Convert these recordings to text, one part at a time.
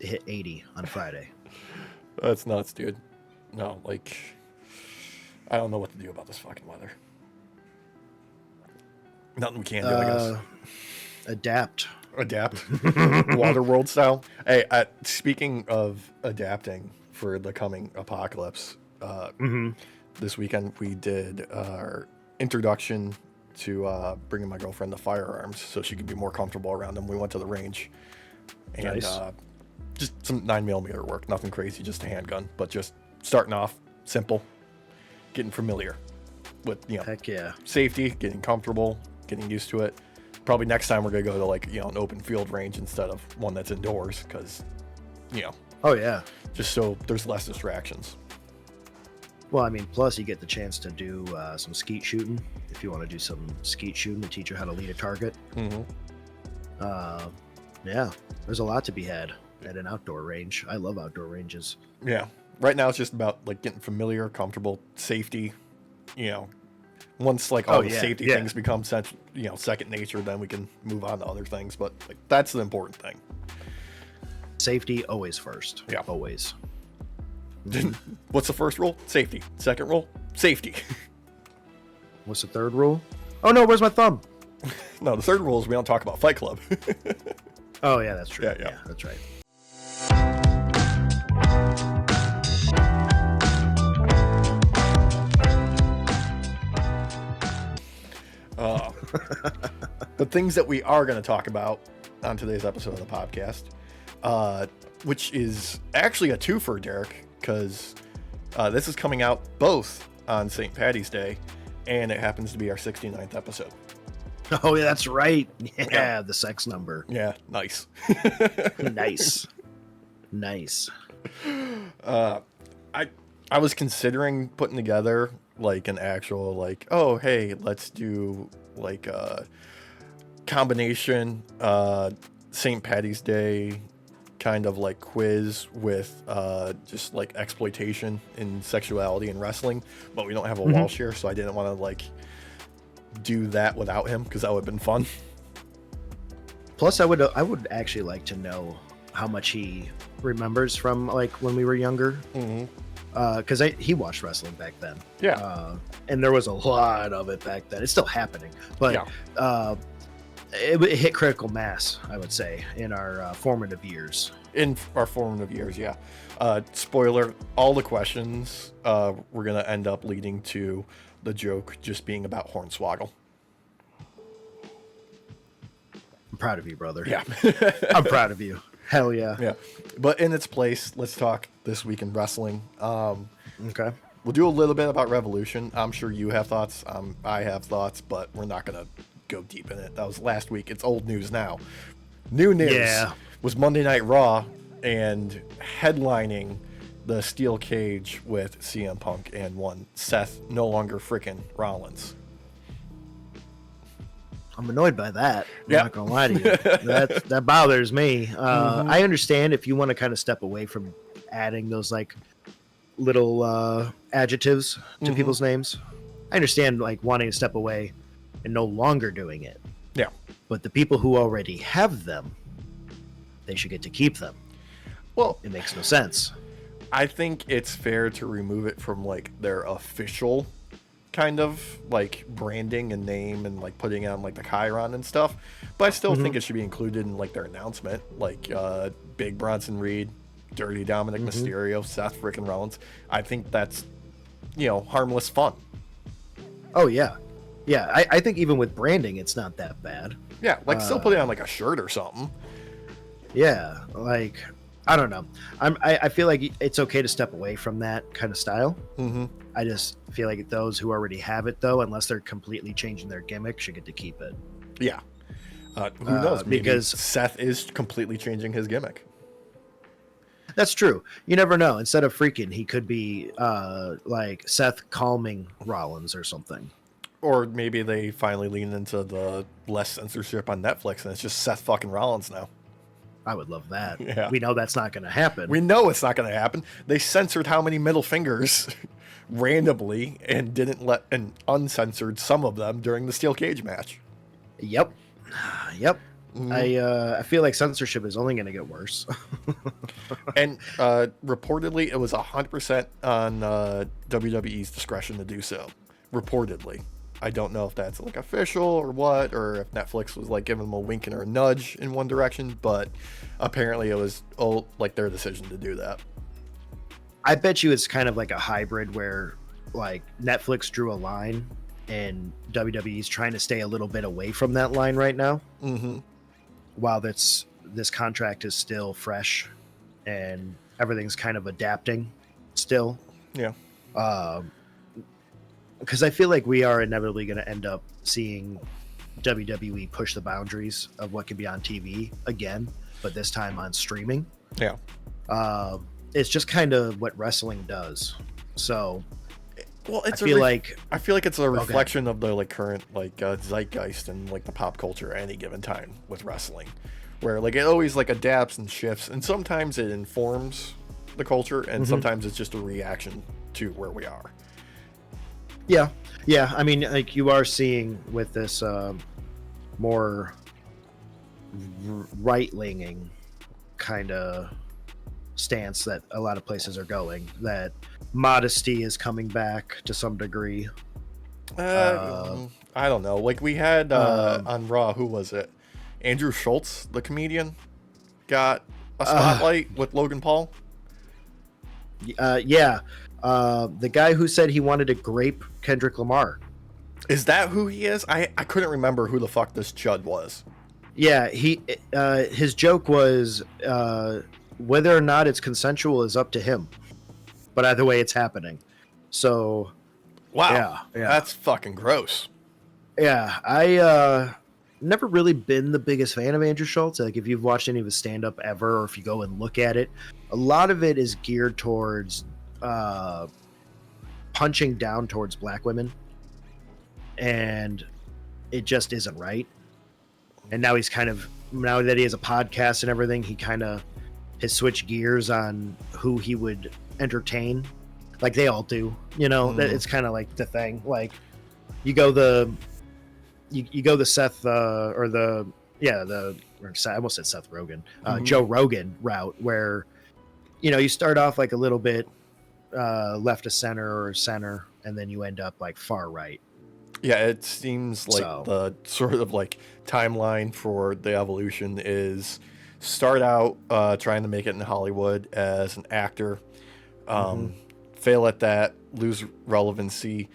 hit 80 on Friday. That's nuts, dude. No, like, I don't know what to do about this fucking weather. Nothing we can't do, I guess. Adapt. Waterworld style. Hey, speaking of adapting for the coming apocalypse, this weekend we did our introduction to bringing my girlfriend the firearms so she could be more comfortable around them. We went to the range and Nice. Just some 9mm work, nothing crazy, just a handgun, but just starting off simple, getting familiar with, Heck yeah. safety, getting comfortable, getting used to it. Probably next time we're gonna go to like, an open field range instead of one that's indoors, because Oh yeah. just so there's less distractions. Well, I mean, plus you get the chance to do some skeet shooting if you want to do some skeet shooting to teach you how to lead a target. Yeah, there's a lot to be had at an outdoor range. I love outdoor ranges. Yeah, right now it's just about like getting familiar, comfortable, safety. Once like all the safety things become second nature, then we can move on to other things. But like that's the important thing. Safety always first. Yeah, always. What's the first rule? Safety. Second rule? Safety. What's the third rule? Oh no, where's my thumb? No, the third rule is we don't talk about Fight Club. Oh yeah, that's true. Yeah, that's right. The things that we are going to talk about on today's episode of the podcast, which is actually a twofer, Derek, because this is coming out both on St. Patty's Day, and it happens to be our 69th episode. Oh yeah, that's right. Yeah, the sex number. Yeah, nice. Nice. I was considering putting together like an actual like, oh hey, let's do like a combination St. Patty's Day kind of like quiz with just like exploitation in sexuality and wrestling, but we don't have a Walsh here, so I didn't want to like do that without him because that would have been fun. Plus, I would actually like to know how much he remembers from like when we were younger, because he watched wrestling back then. Yeah, and there was a lot of it back then. It's still happening, but it hit critical mass, I would say, in our formative years. In our formative years, yeah. Spoiler: all the questions we're gonna end up leading to the joke just being about Hornswoggle. I'm proud of you, brother. Yeah. I'm proud of you. Hell yeah. Yeah. But in its place, let's talk this week in wrestling. Okay. We'll do a little bit about Revolution. I'm sure you have thoughts. I have thoughts, but we're not going to go deep in it. That was last week. It's old news now. New news was Monday Night Raw and headlining the steel cage with CM Punk and one Seth, no longer frickin' Rollins. I'm annoyed by that. I'm not gonna lie to you. That bothers me. I understand if you want to kind of step away from adding those like little adjectives to people's names. I understand like wanting to step away and no longer doing it. Yeah. But the people who already have them, they should get to keep them. Well, it makes no sense. I think it's fair to remove it from like their official kind of like branding and name and like putting on like the chyron and stuff, but I still think it should be included in like their announcement, like Big Bronson Reed, Dirty Dominic Mysterio, Seth frickin' Rollins. I think that's harmless fun. Oh yeah, I think even with branding it's not that bad. Yeah, like still put it on like a shirt or something. Yeah, like I don't know. I feel like it's okay to step away from that kind of style. I just feel like those who already have it, though, unless they're completely changing their gimmick, should get to keep it. Yeah. Who knows? Maybe because Seth is completely changing his gimmick. That's true. You never know. Instead of freaking, he could be like Seth calming Rollins or something. Or maybe they finally lean into the less censorship on Netflix and it's just Seth fucking Rollins now. I would love that. Yeah. We know that's not going to happen. We know it's not going to happen. They censored how many middle fingers randomly and didn't let and uncensored some of them during the steel cage match. Yep. I feel like censorship is only going to get worse. And reportedly, it was 100% on WWE's discretion to do so. Reportedly. I don't know if that's like official or what, or if Netflix was like giving them a wink or a nudge in one direction, but apparently it was like their decision to do that. I bet you it's kind of like a hybrid where like Netflix drew a line and WWE's trying to stay a little bit away from that line right now. Mm-hmm. While this contract is still fresh and everything's kind of adapting still. Yeah. Because I feel like we are inevitably going to end up seeing WWE push the boundaries of what can be on TV again, but this time on streaming. Yeah. It's just kind of what wrestling does. So, well, I feel like it's a reflection of the like current like zeitgeist and like the pop culture at any given time with wrestling, where like it always like adapts and shifts, and sometimes it informs the culture, and sometimes it's just a reaction to where we are. Yeah. I mean, like you are seeing with this more right-leaning kind of stance that a lot of places are going, that modesty is coming back to some degree. I don't know. Like we had on Raw, who was it? Andrew Schultz, the comedian, got a spotlight with Logan Paul. Yeah. The guy who said he wanted to grape Kendrick Lamar. Is that who he is? I couldn't remember who the fuck this chud was. Yeah, his joke was whether or not it's consensual is up to him. But either way, it's happening. So, wow, yeah. That's fucking gross. Yeah, I never really been the biggest fan of Andrew Schultz. Like, if you've watched any of his stand-up ever, or if you go and look at it, a lot of it is geared towards punching down towards black women, and it just isn't right. And now now that he has a podcast and everything, he kind of has switched gears on who he would entertain, like they all do, you know. It's kind of like the thing, like you go the Seth I almost said Seth Rogen, Joe Rogan route, where you start off like a little bit left of center or center, and then you end up like far right. Yeah, it seems like the sort of like timeline for the evolution is start out trying to make it in Hollywood as an actor, fail at that, lose relevancy,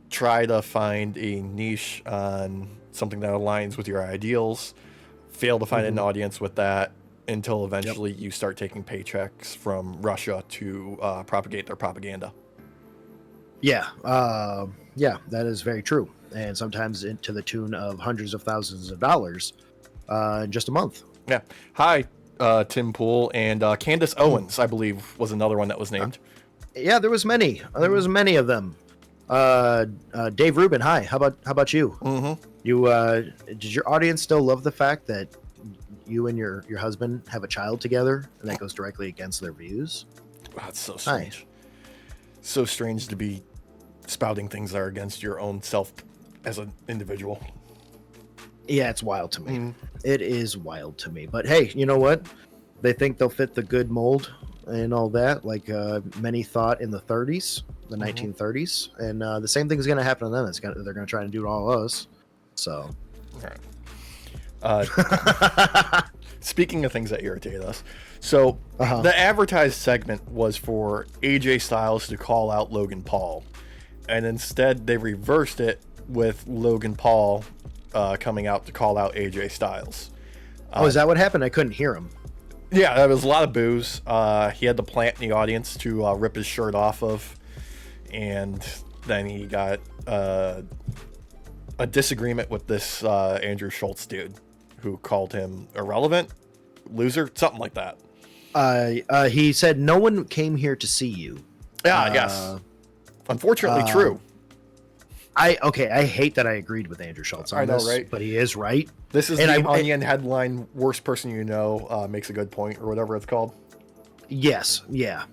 try to find a niche on something that aligns with your ideals, fail to find an audience with that, until eventually you start taking paychecks from Russia to propagate their propaganda. Yeah, that is very true. And sometimes to the tune of hundreds of thousands of dollars in just a month. Yeah. Hi, Tim Pool, and Candace Owens, I believe, was another one that was named. Yeah, there was many. There was many of them. Dave Rubin, hi. How about you? You did your audience still love the fact that you and your husband have a child together, and that goes directly against their views? Wow, that's so strange. Hi. So strange to be spouting things that are against your own self as an individual. Yeah, it's wild to me. It is wild to me. But hey, you know what? They think they'll fit the good mold and all that, like many thought in the 30s, the 1930s, and the same thing is going to happen to them. They're going to try to do it all us. So, all right. Speaking of things that irritate us, so the advertised segment was for AJ Styles to call out Logan Paul, and instead they reversed it with Logan Paul coming out to call out AJ Styles. Is that what happened? I couldn't hear him. Yeah, there was a lot of boos. He had the plant in the audience to rip his shirt off of, and then he got a disagreement with this Andrew Schultz dude, who called him irrelevant, loser, something like that. He said, "No one came here to see you." Yeah, yes. Unfortunately, true. I hate that I agreed with Andrew Schultz on this, right? But he is right. This is the Onion headline, worst person you know makes a good point, or whatever it's called. Yes, yeah.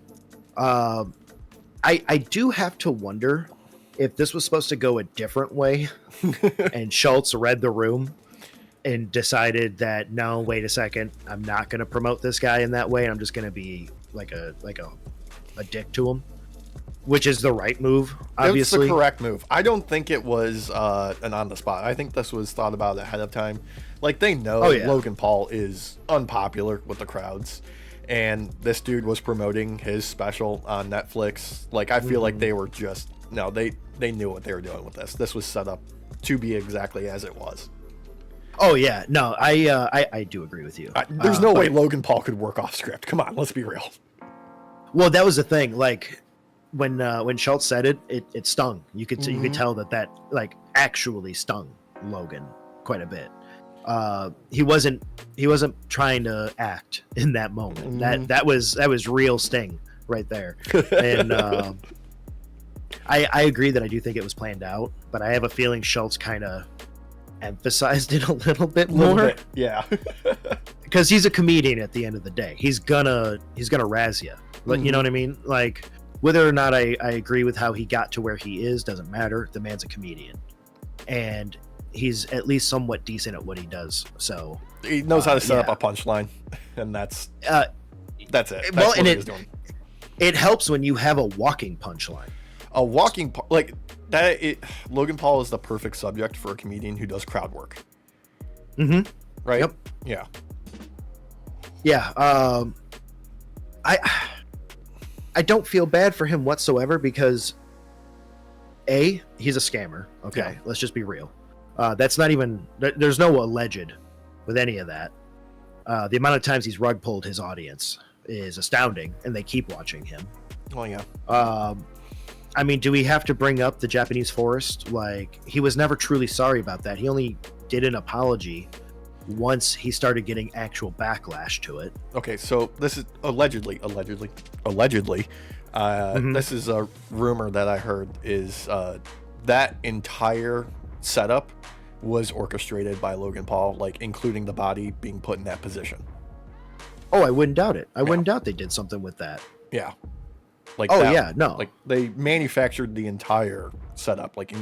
I do have to wonder if this was supposed to go a different way, and Schultz read the room. and decided that no, wait a second, I'm not going to promote this guy in that way. I'm just going to be like a dick to him, which is the right move. Obviously, it's the correct move. I don't think it was an on the spot. I think this was thought about ahead of time. Like they know Logan Paul is unpopular with the crowds, and this dude was promoting his special on Netflix. Like I feel like they were just they knew what they were doing with this. This was set up to be exactly as it was. Oh yeah, no, I do agree with you. There's no way Logan Paul could work off script. Come on, let's be real. Well, that was the thing. Like when Schultz said it stung. You could tell that like actually stung Logan quite a bit. He wasn't trying to act in that moment. That was real sting right there. And I agree that I do think it was planned out, but I have a feeling Schultz kind of emphasized it a little bit more. Yeah. Because he's a comedian at the end of the day. He's gonna razz you. Like, you know what I mean? Like, whether or not I agree with how he got to where he is doesn't matter. The man's a comedian, and he's at least somewhat decent at what he does. So he knows how to set up a punchline, and that's it. That's well, and he's doing. It helps when you have a walking punchline. A walking like that. Logan Paul is the perfect subject for a comedian who does crowd work. Right. Yep. Yeah. Yeah. I don't feel bad for him whatsoever because he's a scammer. Okay, let's just be real. That's not even. There's no alleged with any of that. The amount of times he's rug pulled his audience is astounding, and they keep watching him. Oh yeah. I mean, do we have to bring up the Japanese forest? Like, he was never truly sorry about that. He only did an apology once he started getting actual backlash to it. Okay, so this is allegedly. This is a rumor that I heard is that entire setup was orchestrated by Logan Paul, like including the body being put in that position. Oh, I wouldn't doubt it. I wouldn't doubt they did something with that. Yeah. Like no. Like they manufactured the entire setup, like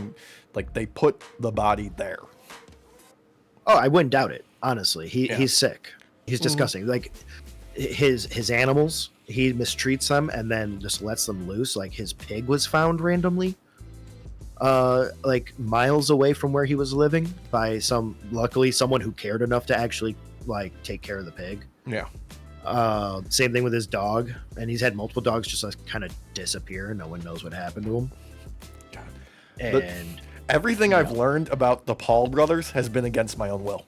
they put the body there. Oh, I wouldn't doubt it. Honestly, he's sick. He's disgusting. Like his animals, he mistreats them and then just lets them loose. Like his pig was found randomly, like miles away from where he was living by luckily someone who cared enough to actually like take care of the pig. Yeah. Same thing with his dog, and he's had multiple dogs just like kind of disappear. No one knows what happened to him. God. And everything I've learned about the Paul brothers has been against my own will.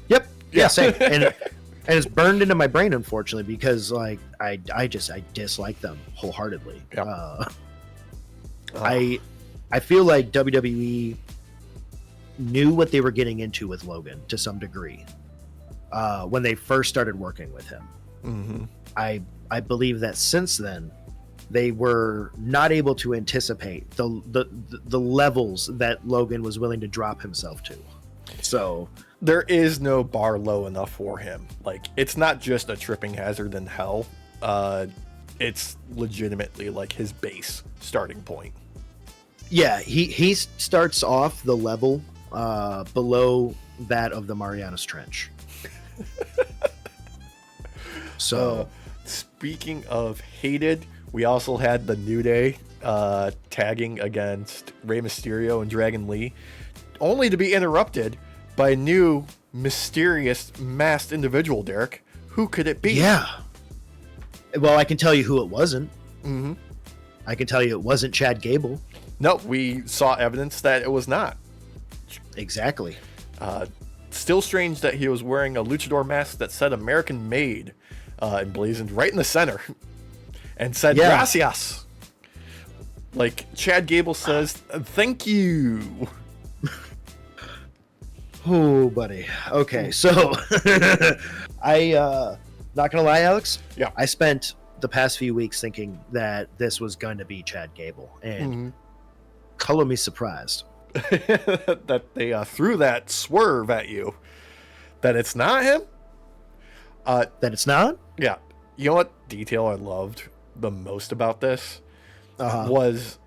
Yep. Yeah. Same. And it's burned into my brain, unfortunately, because like I dislike them wholeheartedly. Yep. I feel like WWE knew what they were getting into with Logan to some degree. When they first started working with him. I believe that since then they were not able to anticipate the levels that Logan was willing to drop himself to. So there is no bar low enough for him. Like, it's not just a tripping hazard in hell. It's legitimately like his base starting point. Yeah, he starts off the level below that of the Marianas Trench. So speaking of hated, we also had the New Day tagging against Rey Mysterio and Dragon Lee, only to be interrupted by a new mysterious masked individual. Derek, who could it be? Yeah, well, I can tell you who it wasn't. I can tell you it wasn't Chad Gable. No, we saw evidence that it was not. Exactly. Still strange that he was wearing a luchador mask that said American made, emblazoned right in the center, and said gracias. Like Chad Gable says, thank you. Oh, buddy. Okay, so I not gonna lie, Alex. Yeah. I spent the past few weeks thinking that this was going to be Chad Gable, and color me surprised. That they threw that swerve at you, that it's not him. That it's not. Yeah, you know what detail I loved the most about this was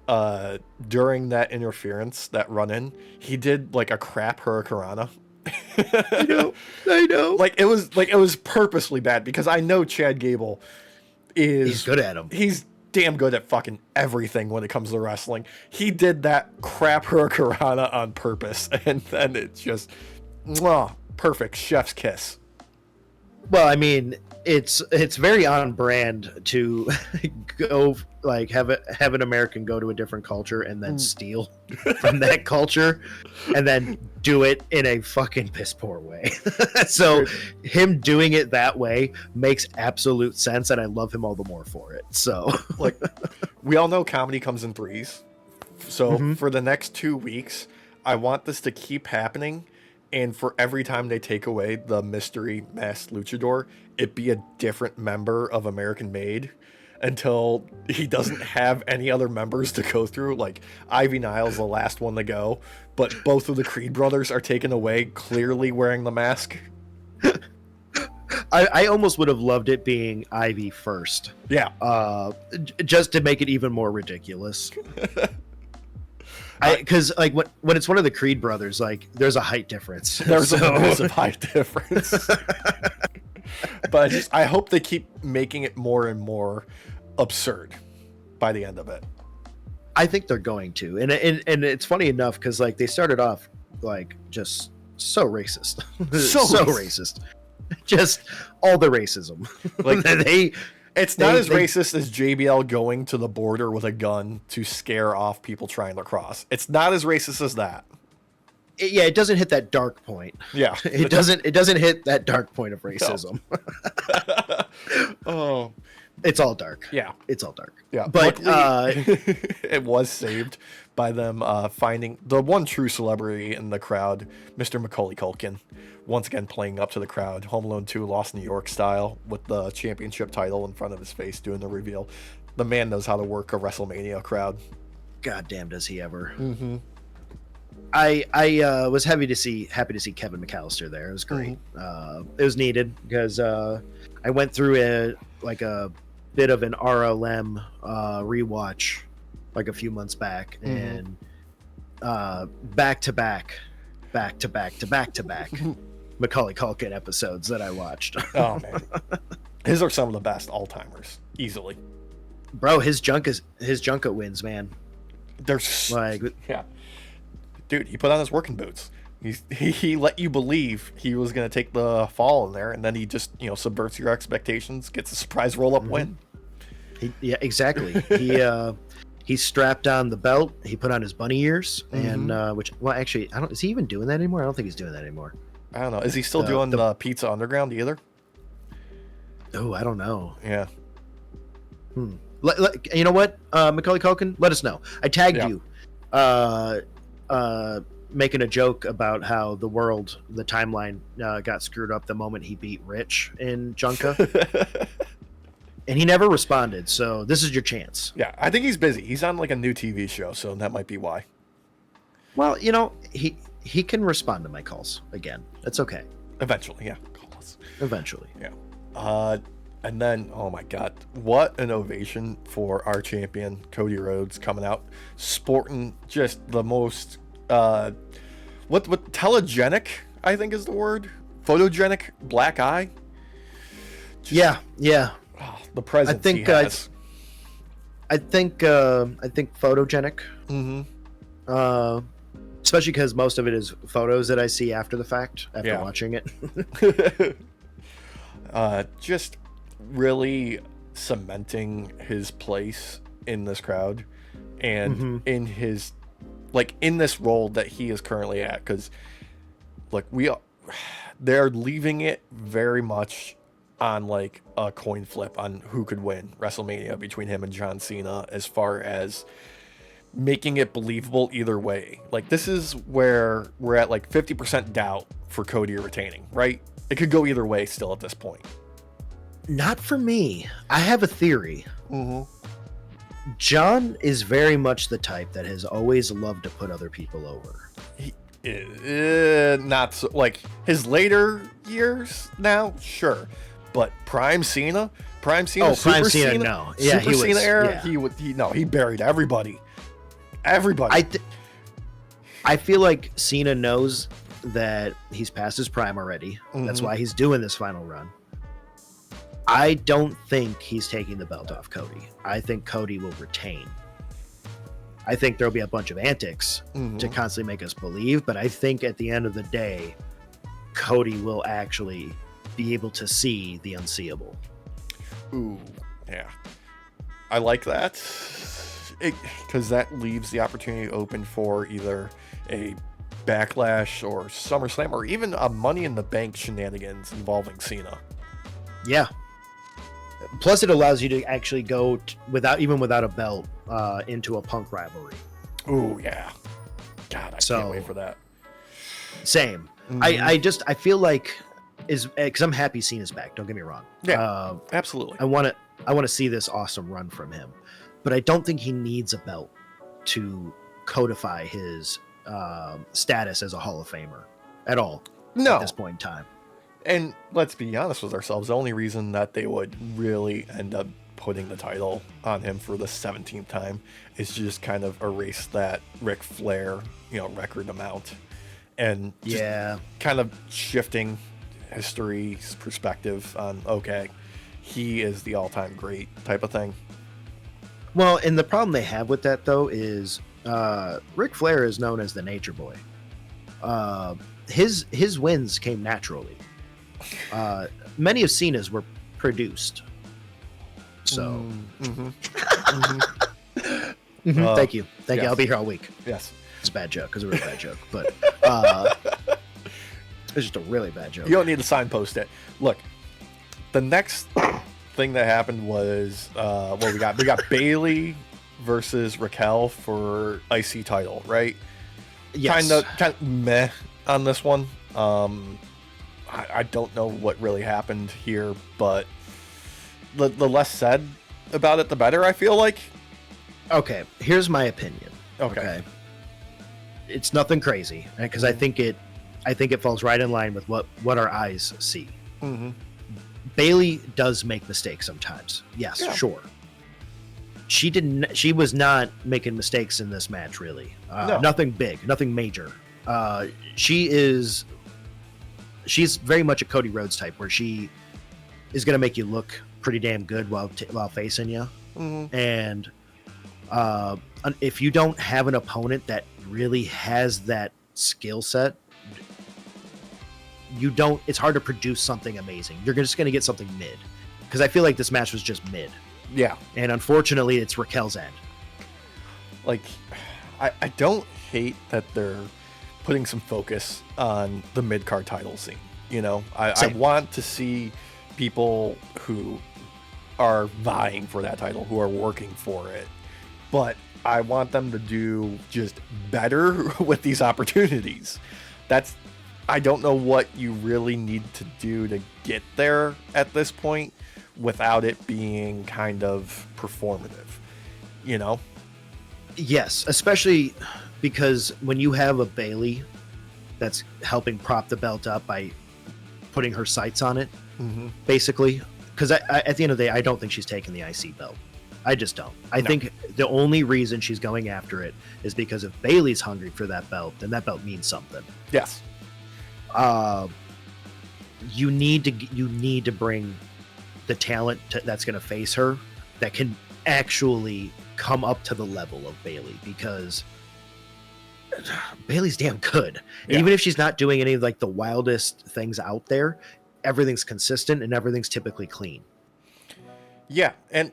during that interference, that run in, he did like a crap hurricanrana I know. Like it was purposely bad because I know Chad Gable he's good at him. He's damn good at fucking everything when it comes to wrestling. He did that crap hurricanrana on purpose, and then it's just perfect chef's kiss. Well, I mean, it's very on brand to go like have an American go to a different culture and then steal from that culture and then do it in a fucking piss poor way. So him doing it that way makes absolute sense, and I love him all the more for it. So like we all know comedy comes in threes. So for the next 2 weeks, I want this to keep happening. And for every time they take away the mystery masked luchador, it be a different member of American Made until he doesn't have any other members to go through. Like Ivy Nile's the last one to go, but both of the Creed brothers are taken away, clearly wearing the mask. I almost would have loved it being Ivy first. Yeah. Just to make it even more ridiculous. Because like when it's one of the Creed brothers, like there's a height difference. There's a massive height difference. But I hope they keep making it more and more absurd by the end of it. I think they're going to, and it's funny enough because like they started off like just so racist, so racist, just all the racism. Like It's not as racist as JBL going to the border with a gun to scare off people trying to cross. It's not as racist as that. It doesn't hit that dark point. Yeah. It doesn't hit that dark point of racism. No. Oh. It's all dark. Yeah. It's all dark. Yeah. But it was saved by them finding the one true celebrity in the crowd, Mr. Macaulay Culkin. Once again playing up to the crowd. Home Alone 2 Lost New York style with the championship title in front of his face doing the reveal. The man knows how to work a WrestleMania crowd. God damn, does he ever. Mm-hmm. I was happy to see Kevin McAllister there. It was great. It was needed because I went through a bit of an RLM rewatch like a few months back, and back to back Macaulay Culkin episodes that I watched. Oh man, his are some of the best all timers, easily. Bro, his junket wins, man. They're like, yeah, dude. He put on his working boots. He let you believe he was gonna take the fall in there, and then he just subverts your expectations, gets a surprise roll up win. Yeah, exactly. He strapped on the belt. He put on his bunny ears, and actually, I don't. Is he even doing that anymore? I don't think he's doing that anymore. I don't know. Is he still doing the Pizza Underground either? Oh, I don't know. Yeah. You know what, Macaulay Culkin? Let us know. I tagged you, making a joke about how the timeline got screwed up the moment he beat Rich in Junka. And he never responded, so this is your chance. Yeah, I think he's busy. He's on like a new TV show, so that might be why. Well, he can respond to my calls again. That's okay. Eventually, yeah. Call us. Eventually. Yeah. And then, oh my God, what an ovation for our champion, Cody Rhodes, coming out, sporting just the most, what telegenic, I think is the word, photogenic black eye. Just, yeah. Oh, the presence he has. I think photogenic. Especially because most of it is photos that I see after the fact, after watching it. Just really cementing his place in this crowd and in his in this role that he is currently at, because they're leaving it very much on like a coin flip on who could win WrestleMania between him and John Cena, as far as making it believable either way. Like, this is where we're at, like 50% doubt for Cody retaining, right? It could go either way still at this point. Not for me. I have a theory. John is very much the type that has always loved to put other people over. Not so, like his later years now, sure, but Prime Cena, Super Cena, no, yeah, Super Cena era, he buried everybody. I feel like Cena knows that he's past his prime already. That's why he's doing this final run. I don't think he's taking the belt off Cody. I think Cody will retain. I think there'll be a bunch of antics to constantly make us believe, but I think at the end of the day, Cody will actually be able to see the unseeable. Ooh, yeah. I like that. Because that leaves the opportunity open for either a Backlash or SummerSlam or even a Money in the Bank shenanigans involving Cena. Yeah. Plus, it allows you to actually go without a belt into a Punk rivalry. Ooh, yeah. God, I can't wait for that. Same. I feel like because I'm happy Cena's back. Don't get me wrong. Yeah, absolutely. I want to see this awesome run from him, but I don't think he needs a belt to codify his status as a Hall of Famer at all. No. At this point in time. And let's be honest with ourselves. The only reason that they would really end up putting the title on him for the 17th time is to just kind of erase that Ric Flair, record amount, and just kind of shifting history's perspective on, okay, he is the all-time great type of thing. Well, and the problem they have with that though is Ric Flair is known as the Nature Boy. His wins came naturally. Many of Cena's were produced. So, thank you. Yes. I'll be here all week. Yes, it's a bad joke. It's a really bad joke, but it's just a really bad joke. You don't need to signpost it. Look, the next thing that happened was we got Bailey versus Raquel for IC title, right? Yes. Kind of meh on this one. I don't know what really happened here, but the less said about it, the better, I feel like. Okay, here's my opinion. Okay. It's nothing crazy, because I think it falls right in line with what our eyes see. Bailey does make mistakes sometimes. Yes, sure. She was not making mistakes in this match, really. No. Nothing big, nothing major. She's very much a Cody Rhodes type, where she is going to make you look pretty damn good while facing you. And if you don't have an opponent that really has that skill set, it's hard to produce something amazing. You're just going to get something mid, because I feel like this match was just mid. Yeah. And unfortunately, it's Raquel's end. Like, I don't hate that they're putting some focus on the mid-card title scene. I want to see people who are vying for that title, who are working for it. But I want them to do just better with these opportunities. I don't know what you really need to do to get there at this point without it being kind of performative, Yes, especially because when you have a Bailey that's helping prop the belt up by putting her sights on it, basically, because at the end of the day, I don't think she's taking the IC belt. I just don't. I think the only reason she's going after it is because if Bailey's hungry for that belt, then that belt means something. Yes. You need to bring the talent that's going to face her that can actually come up to the level of Bailey, because Bailey's damn good. Yeah. Even if she's not doing any of like the wildest things out there, everything's consistent and everything's typically clean. Yeah, and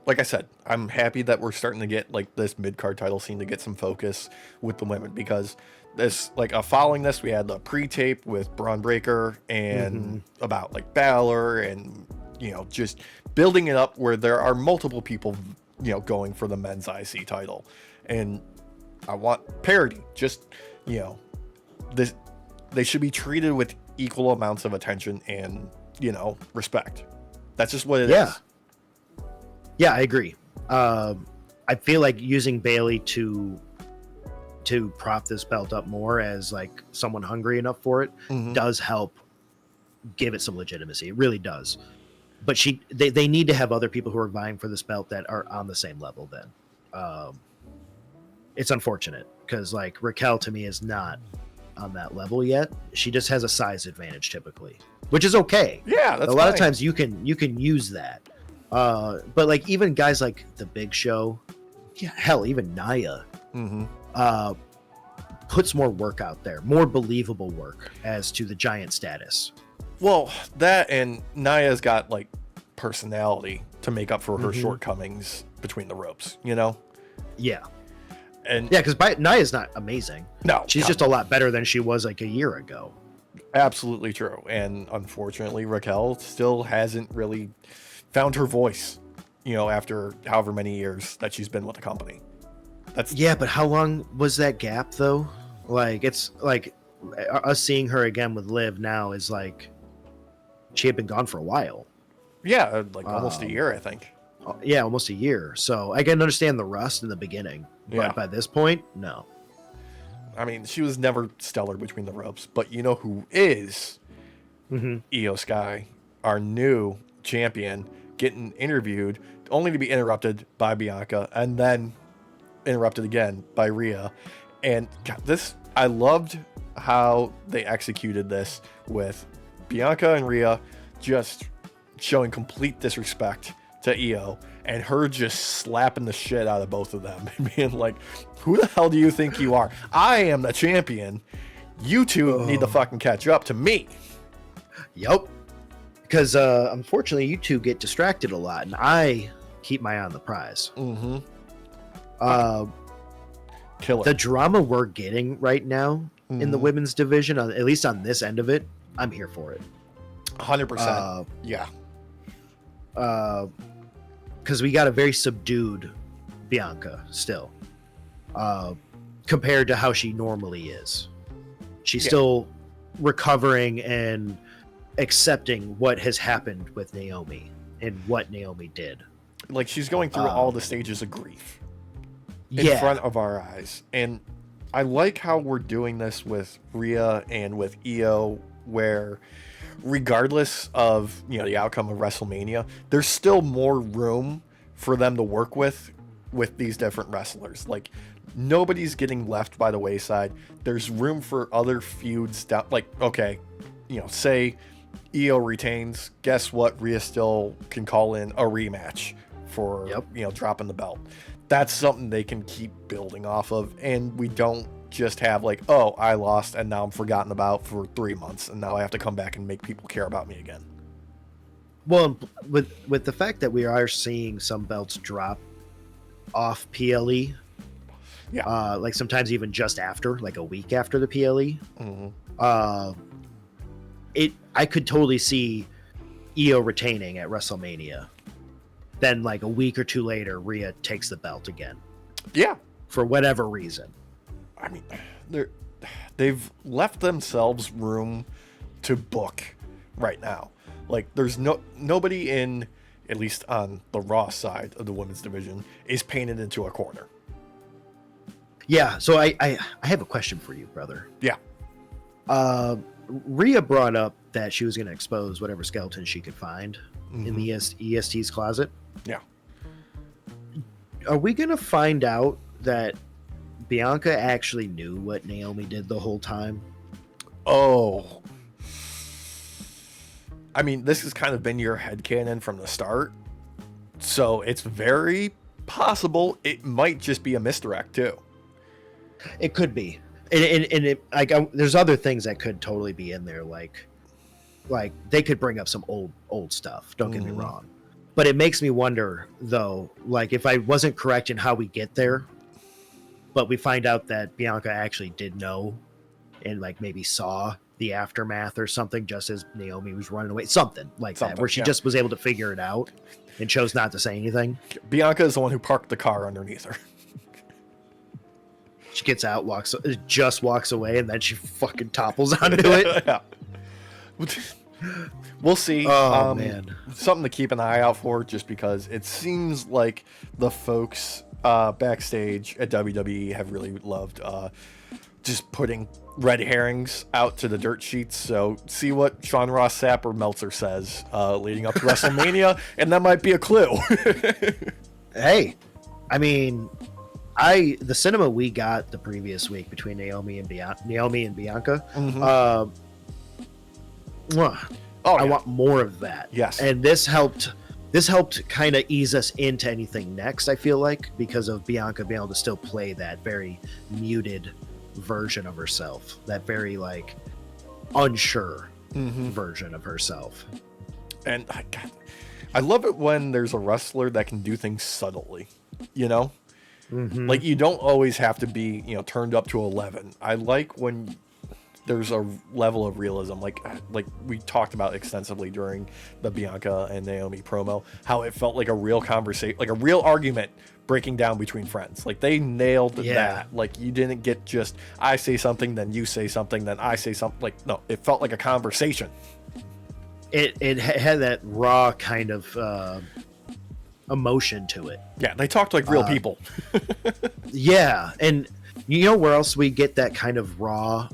like I said, I'm happy that we're starting to get like this mid-card title scene to get some focus with the women, because this, following this, we had the pre-tape with Braun Breaker and about like Balor, and just building it up where there are multiple people going for the men's IC title, and I want parity. Just this, they should be treated with equal amounts of attention and respect. That's just what it is. Yeah, I agree. I feel like using Bailey to prop this belt up more as like someone hungry enough for it does help give it some legitimacy. It really does. But they need to have other people who are vying for this belt that are on the same level then. It's unfortunate because like Raquel to me is not on that level yet. She just has a size advantage typically, which is okay. Yeah, that's a lot fine. of times you can use that. But like even guys like the Big Show, yeah, hell, even Nia, puts more work out there, more believable work as to the giant status. Well, that and Nia's got like personality to make up for her shortcomings between the ropes, you know? Yeah. And yeah, because Nia's not amazing. No. She's just a lot better than she was like a year ago. Absolutely true. And unfortunately, Raquel still hasn't really found her voice, you know, after however many years that she's been with the company. Yeah, but how long was that gap though? Like, it's like us seeing her again with Liv now is like she had been gone for a while. Yeah, like almost a year, I think. Yeah, almost a year. So I can understand the rust in the beginning, but by this point, no. I mean, she was never stellar between the ropes, but you know who is? Io Sky, our new champion, getting interviewed, only to be interrupted by Bianca, and then interrupted again by Rhea. And God, I loved how they executed this with Bianca and Rhea just showing complete disrespect to Io, and her just slapping the shit out of both of them and being like, who the hell do you think you are? I am the champion. You two need to fucking catch up to me. Yep. Because unfortunately, you two get distracted a lot, and I keep my eye on the prize. Killer. The drama we're getting right now in the women's division, at least on this end of it, I'm here for it. 100%. Yeah. Because we got a very subdued Bianca still, compared to how she normally is. She's still recovering and accepting what has happened with Naomi and what Naomi did. Like, she's going through all the stages of grief in front of our eyes. And I like how we're doing this with Rhea and with Io, where regardless of, you know, the outcome of WrestleMania, there's still more room for them to work with these different wrestlers. Like, nobody's getting left by the wayside. There's room for other feuds down. Like, okay, you know, say Io retains, guess what? Rhea still can call in a rematch for, you know, dropping the belt. That's something they can keep building off of, and we don't just have like, oh, I lost and now I'm forgotten about for 3 months and now I have to come back and make people care about me again. Well, with the fact that we are seeing some belts drop off PLE, like sometimes even just after, like a week after the PLE, I could totally see Io retaining at WrestleMania. Then like a week or two later, Rhea takes the belt again. Yeah. For whatever reason. I mean, they've left themselves room to book right now. Like, there's nobody in, at least on the Raw side of the women's division, is painted into a corner. Yeah, so I have a question for you, brother. Yeah. Rhea brought up that she was going to expose whatever skeleton she could find in the EST's closet. Yeah. Are we going to find out that Bianca actually knew what Naomi did the whole time? Oh. I mean, this has kind of been your headcanon from the start. So it's very possible it might just be a misdirect, too. It could be. And it, like, there's other things that could totally be in there. Like they could bring up some old stuff. Don't get me wrong. But it makes me wonder, though, like, if I wasn't correct in how we get there, but we find out that Bianca actually did know and, like, maybe saw the aftermath or something just as Naomi was running away. Something like that, where she just was able to figure it out and chose not to say anything. Bianca is the one who parked the car underneath her. She gets out, walks away, and then she fucking topples onto it. Yeah. We'll see. Oh, man. Something to keep an eye out for, just because it seems like the folks backstage at WWE have really loved just putting red herrings out to the dirt sheets. So see what Sean Ross Sapp or Meltzer says leading up to WrestleMania, and that might be a clue. Hey, I mean, the cinema we got the previous week between Naomi and Bianca. I want more of that. Yes. And this helped kind of ease us into anything next, I feel like, because of Bianca being able to still play that very muted version of herself, that very like unsure version of herself. And I love it when there's a wrestler that can do things subtly, you know? Like, you don't always have to be, turned up to 11. I like when there's a level of realism, like we talked about extensively during the Bianca and Naomi promo, how it felt like a real conversation, like a real argument breaking down between friends. Like, they nailed that. Like, you didn't get just, I say something, then you say something, then I say something. Like, no, it felt like a conversation. It had that raw kind of emotion to it. Yeah, they talked like real people. Yeah, and you know where else we get that kind of raw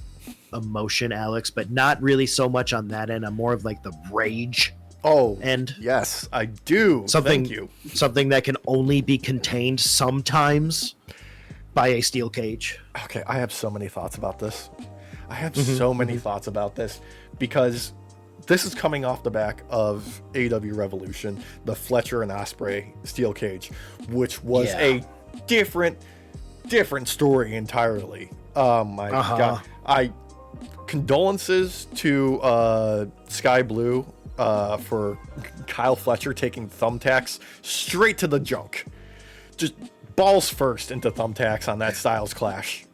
emotion, Alex, but not really so much on that end. I'm more of like the rage end. Yes, I do. Thank you. Something that can only be contained sometimes by a steel cage. Okay, I have so many thoughts about this. So many thoughts about this, because this is coming off the back of AEW Revolution, the Fletcher and Ospreay steel cage, which was a different story entirely. Oh my God. Condolences to Sky Blue for Kyle Fletcher taking thumbtacks straight to the junk. Just balls first into thumbtacks on that Styles Clash.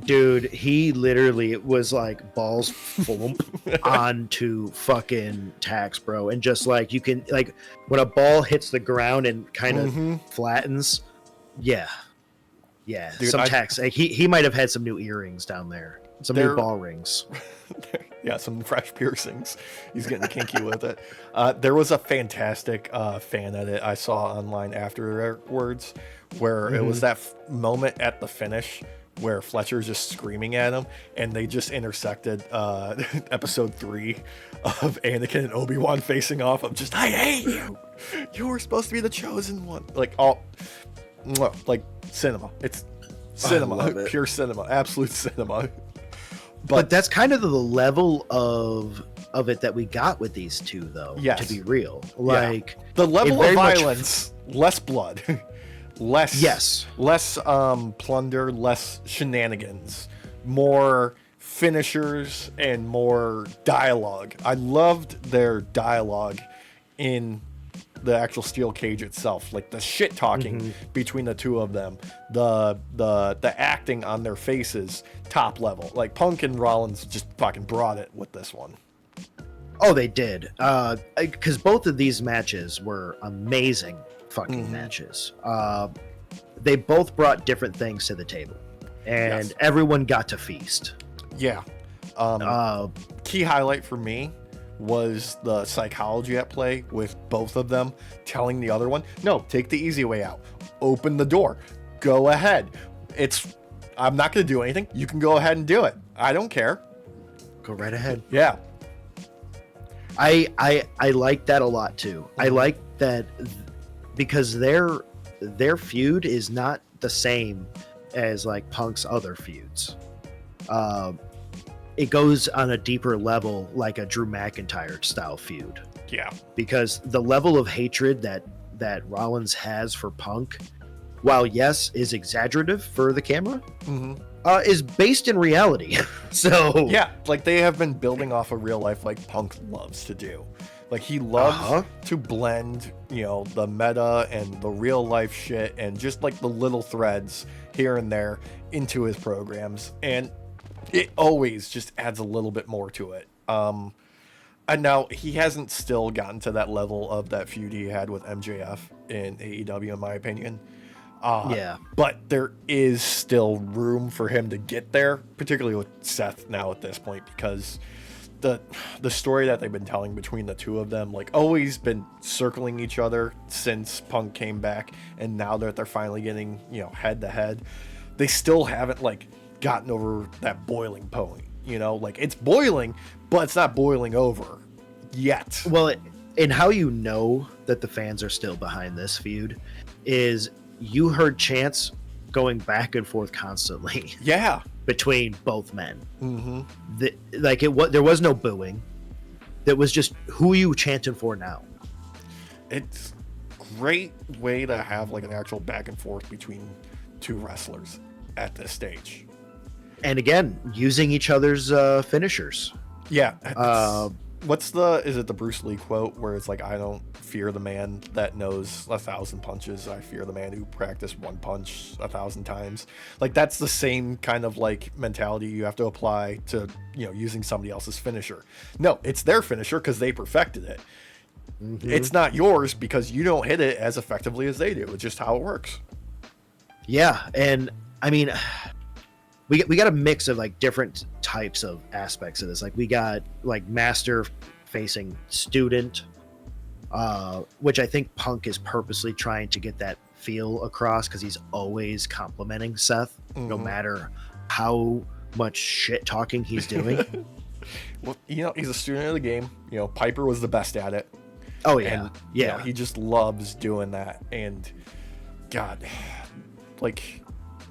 Dude, he literally was like balls flump onto fucking tacks, bro. And just like, you can, like, when a ball hits the ground and kind of flattens, dude, some tacks. Like, he might have had some new earrings down there. Some new ball rings. Yeah, some fresh piercings. He's getting kinky with it. There was a fantastic fan edit I saw online afterwards where it was that moment at the finish where Fletcher's just screaming at him, and they just intersected episode 3 of Anakin and Obi-Wan facing off of just, I hate you! You were supposed to be the chosen one. Like, like cinema. It's cinema. Pure cinema. Absolute cinema. But that's kind of the level of it that we got with these two, though. Yes. To be real, like the level of violence, less blood, less plunder, less shenanigans, more finishers, and more dialogue. I loved their dialogue in the actual steel cage itself, like the shit talking between the two of them, the acting on their faces, top level. Like, Punk and Rollins just fucking brought it with this one. Oh, they did, because both of these matches were amazing fucking matches. They both brought different things to the table, and everyone got to feast. Key highlight for me was the psychology at play with both of them telling the other one, no, take the easy way out, open the door, go ahead, I'm not going to do anything, you can go ahead and do it, I don't care, go right ahead. I like that a lot too. I like that because their feud is not the same as like Punk's other feuds. It goes on a deeper level, like a Drew McIntyre style feud. Yeah. Because the level of hatred that Rollins has for Punk, while yes, is exaggerative for the camera, is based in reality. So yeah, like, they have been building off of real life, like Punk loves to do. Like, he loves to blend, the meta and the real life shit and just like the little threads here and there into his programs, and it always just adds a little bit more to it. And now he hasn't still gotten to that level of that feud he had with MJF in AEW, in my opinion. But there is still room for him to get there, particularly with Seth now at this point, because the story that they've been telling between the two of them, like, always been circling each other since Punk came back, and now that they're finally getting, head to head, they still haven't, like, gotten over that boiling point. Like, it's boiling, but it's not boiling over yet. Well, and how you know that the fans are still behind this feud is you heard chants going back and forth constantly. Yeah. Between both men. Mm-hmm. There was no booing. That was just, who are you chanting for now? It's great way to have like an actual back and forth between two wrestlers at this stage. And again, using each other's finishers. Yeah. Is it the Bruce Lee quote where it's like, I don't fear the man that knows 1,000 punches. I fear the man who practiced one punch 1,000 times. Like, that's the same kind of like mentality you have to apply to, using somebody else's finisher. No, it's their finisher because they perfected it. Mm-hmm. It's not yours because you don't hit it as effectively as they do. It's just how it works. Yeah. And I mean, we got a mix of like different types of aspects of this. Like, we got like master facing student, which I think Punk is purposely trying to get that feel across because he's always complimenting Seth, no matter how much shit talking he's doing. Well, he's a student of the game. Piper was the best at it. Oh yeah. And, yeah. He just loves doing that. And God, like,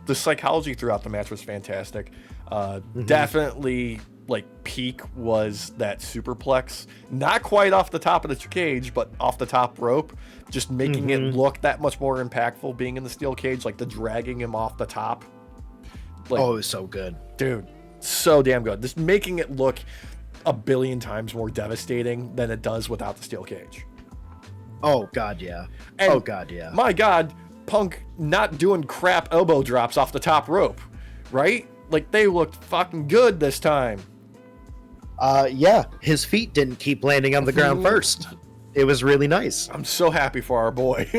the psychology throughout the match was fantastic. Definitely, like, peak was that superplex. Not quite off the top of the cage, but off the top rope. Just making it look that much more impactful being in the steel cage. Like, the dragging him off the top. Like, it was so good. Dude, so damn good. Just making it look a billion times more devastating than it does without the steel cage. Oh, God, yeah. And God, yeah. My God, Punk not doing crap elbow drops off the top rope, right? Like, they looked fucking good this time. Yeah, his feet didn't keep landing on the ground first. It was really nice. I'm so happy for our boy.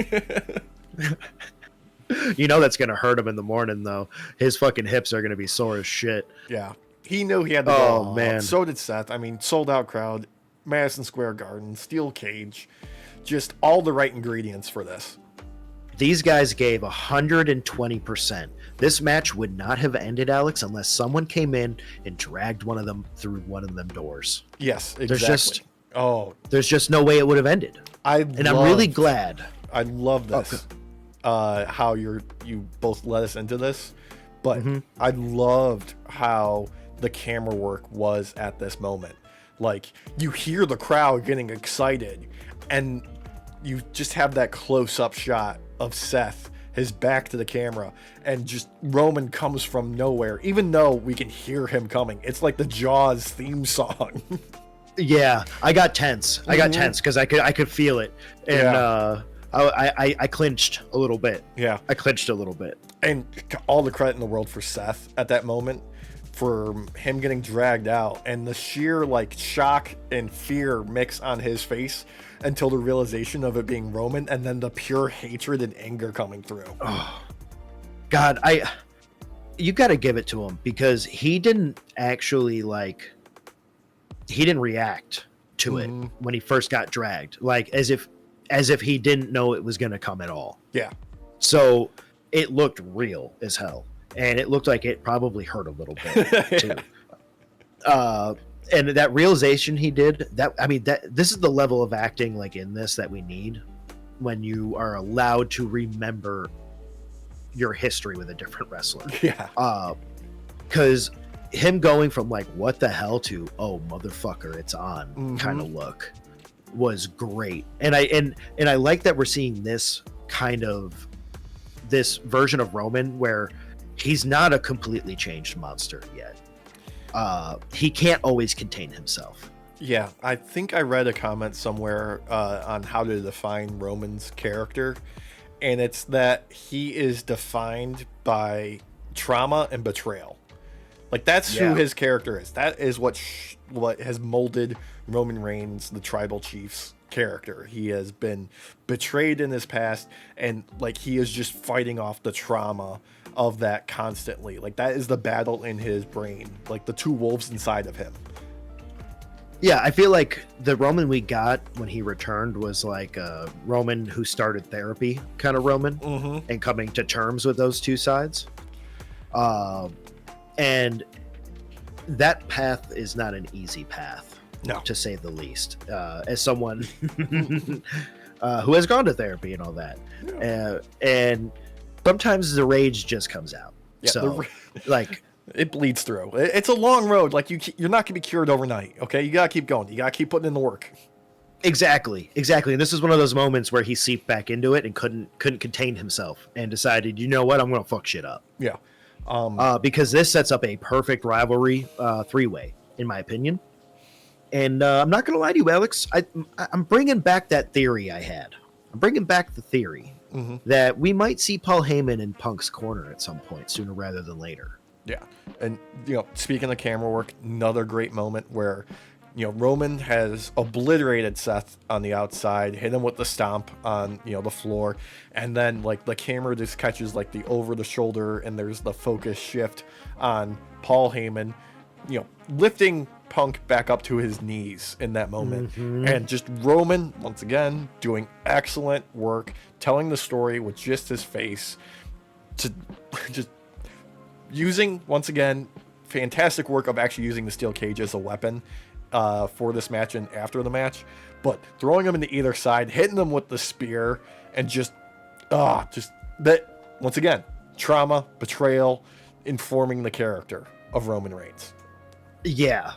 That's going to hurt him in the morning, though. His fucking hips are going to be sore as shit. Yeah. He knew he had to go. Oh, man. So did Seth. I mean, sold out crowd, Madison Square Garden, steel cage. Just all the right ingredients for this. These guys gave 120%. This match would not have ended, Alex, unless someone came in and dragged one of them through one of them doors. Yes, exactly. There's just no way it would have ended. I'm really glad. I love this. How you both led us into this, but I loved how the camera work was at this moment. Like, you hear the crowd getting excited, and you just have that close-up shot of Seth, his back to the camera, and just Roman comes from nowhere, even though we can hear him coming. It's like the Jaws theme song. Yeah, I got tense. I got tense because I could feel it, and I clinched a little bit. Yeah, I clinched a little bit. And all the credit in the world for Seth at that moment, for him getting dragged out, and the sheer like shock and fear mix on his face until the realization of it being Roman, and then the pure hatred and anger coming through. Oh, God, you got to give it to him because he didn't actually he didn't react to it when he first got dragged, like as if he didn't know it was going to come at all. Yeah. So it looked real as hell, and it looked like it probably hurt a little bit too. And that realization he did, this is the level of acting like in this that we need when you are allowed to remember your history with a different wrestler. Yeah. Because him going from like, what the hell to, oh, motherfucker, it's on kind of look was great. And I like that we're seeing this version of Roman where he's not a completely changed monster yet. He can't always contain himself. Yeah, I think I read a comment somewhere on how to define Roman's character, and it's that he is defined by trauma and betrayal. Like, that's who his character is. That is what has molded Roman Reigns, the tribal chief's character. He has been betrayed in his past, and like he is just fighting off the trauma of that constantly. Like, that is the battle in his brain, like the two wolves inside of him. Yeah, I feel like the Roman we got when he returned was like a Roman who started therapy kind of Roman, and coming to terms with those two sides. And that path is not an easy path, to say the least. As someone who has gone to therapy and all that, sometimes the rage just comes out. Yeah, so like it bleeds through. It's a long road. Like you're not gonna be cured overnight. Okay, you gotta keep going. You gotta keep putting in the work. Exactly. And this is one of those moments where he seeped back into it and couldn't contain himself and decided, you know what, I'm gonna fuck shit up. Yeah. Because this sets up a perfect rivalry 3-way, in my opinion. And I'm not gonna lie to you, Alex. I'm bringing back that theory I had. I'm bringing back the theory that we might see Paul Heyman in Punk's corner at some point, sooner rather than later. Yeah, and speaking of camera work, another great moment where Roman has obliterated Seth on the outside, hit him with the stomp on the floor, and then like the camera just catches like the over the shoulder, and there's the focus shift on Paul Heyman, lifting Punk back up to his knees in that moment, and just Roman once again doing excellent work, telling the story with just his face, to just using once again fantastic work of actually using the steel cage as a weapon for this match and after the match, but throwing them into either side, hitting them with the spear, and just that once again, trauma, betrayal, informing the character of Roman Reigns. Yeah,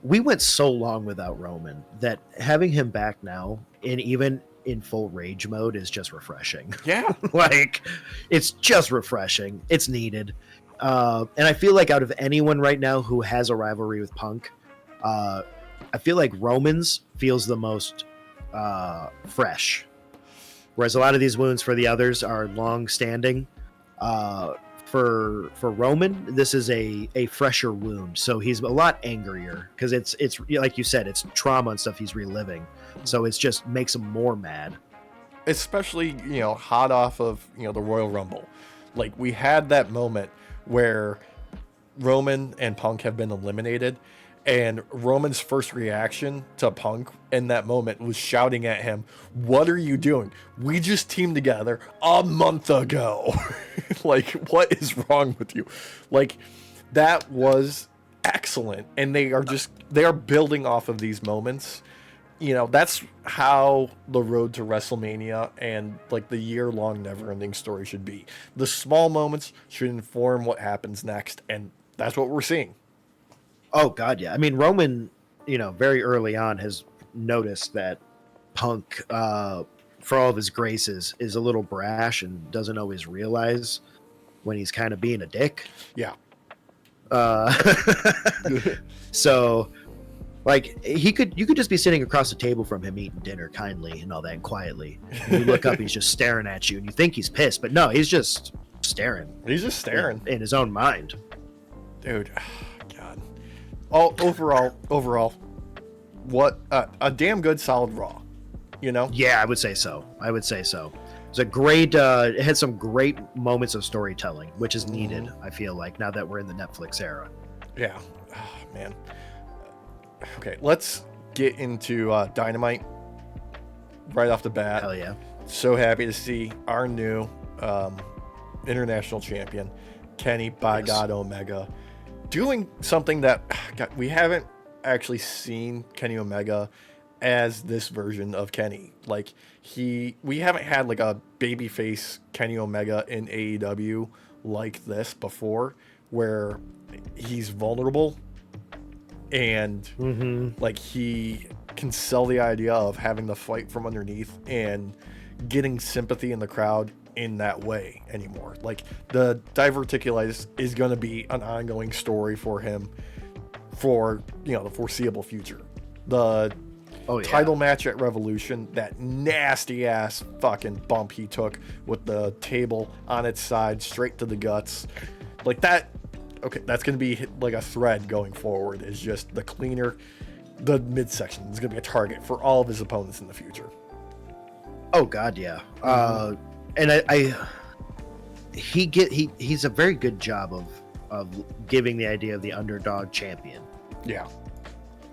we went so long without Roman that having him back now, and even in full rage mode, is just refreshing. Yeah. Like, it's just refreshing. It's needed. And I feel like out of anyone right now who has a rivalry with Punk, I feel like Roman's feels the most fresh. Whereas a lot of these wounds for the others are long standing. For Roman, this is a fresher wound, so he's a lot angrier because it's like you said, it's trauma and stuff he's reliving, so it's just makes him more mad. Especially hot off of the Royal Rumble, like we had that moment where Roman and Punk have been eliminated, and Roman's first reaction to Punk in that moment was shouting at him, "What are you doing? We just teamed together a month ago." Like, what is wrong with you? Like, that was excellent. And they are building off of these moments. That's how the road to WrestleMania and like the year-long never-ending story should be. The small moments should inform what happens next, and that's what we're seeing. Oh God, yeah. I mean, Roman, very early on has noticed that Punk, for all of his graces, is a little brash and doesn't always realize when he's kind of being a dick. Yeah. So, like, you could just be sitting across the table from him eating dinner kindly and all that, and quietly. And you look up, he's just staring at you, and you think he's pissed, but no, he's just staring. He's just staring in his own mind. Dude, God. Overall, what a damn good solid Raw. Yeah, I would say so. It's a great. It had some great moments of storytelling, which is needed. I feel like now that we're in the Netflix era. Yeah, man. Okay, let's get into Dynamite right off the bat. Hell yeah! So happy to see our new international champion, Kenny by God Omega, doing something that we haven't actually seen Kenny Omega as this version of Kenny. Like, we haven't had like a babyface Kenny Omega in AEW like this before, where he's vulnerable and like he can sell the idea of having the fight from underneath and getting sympathy in the crowd in that way anymore. Like, the diverticulitis is going to be an ongoing story for him for the foreseeable future. The title match at Revolution, that nasty ass fucking bump he took with the table on its side straight to the guts, like that. Okay, that's going to be like a thread going forward, is just the cleaner, the midsection is going to be a target for all of his opponents in the future. Oh God, yeah. And he's a very good job of giving the idea of the underdog champion. Yeah.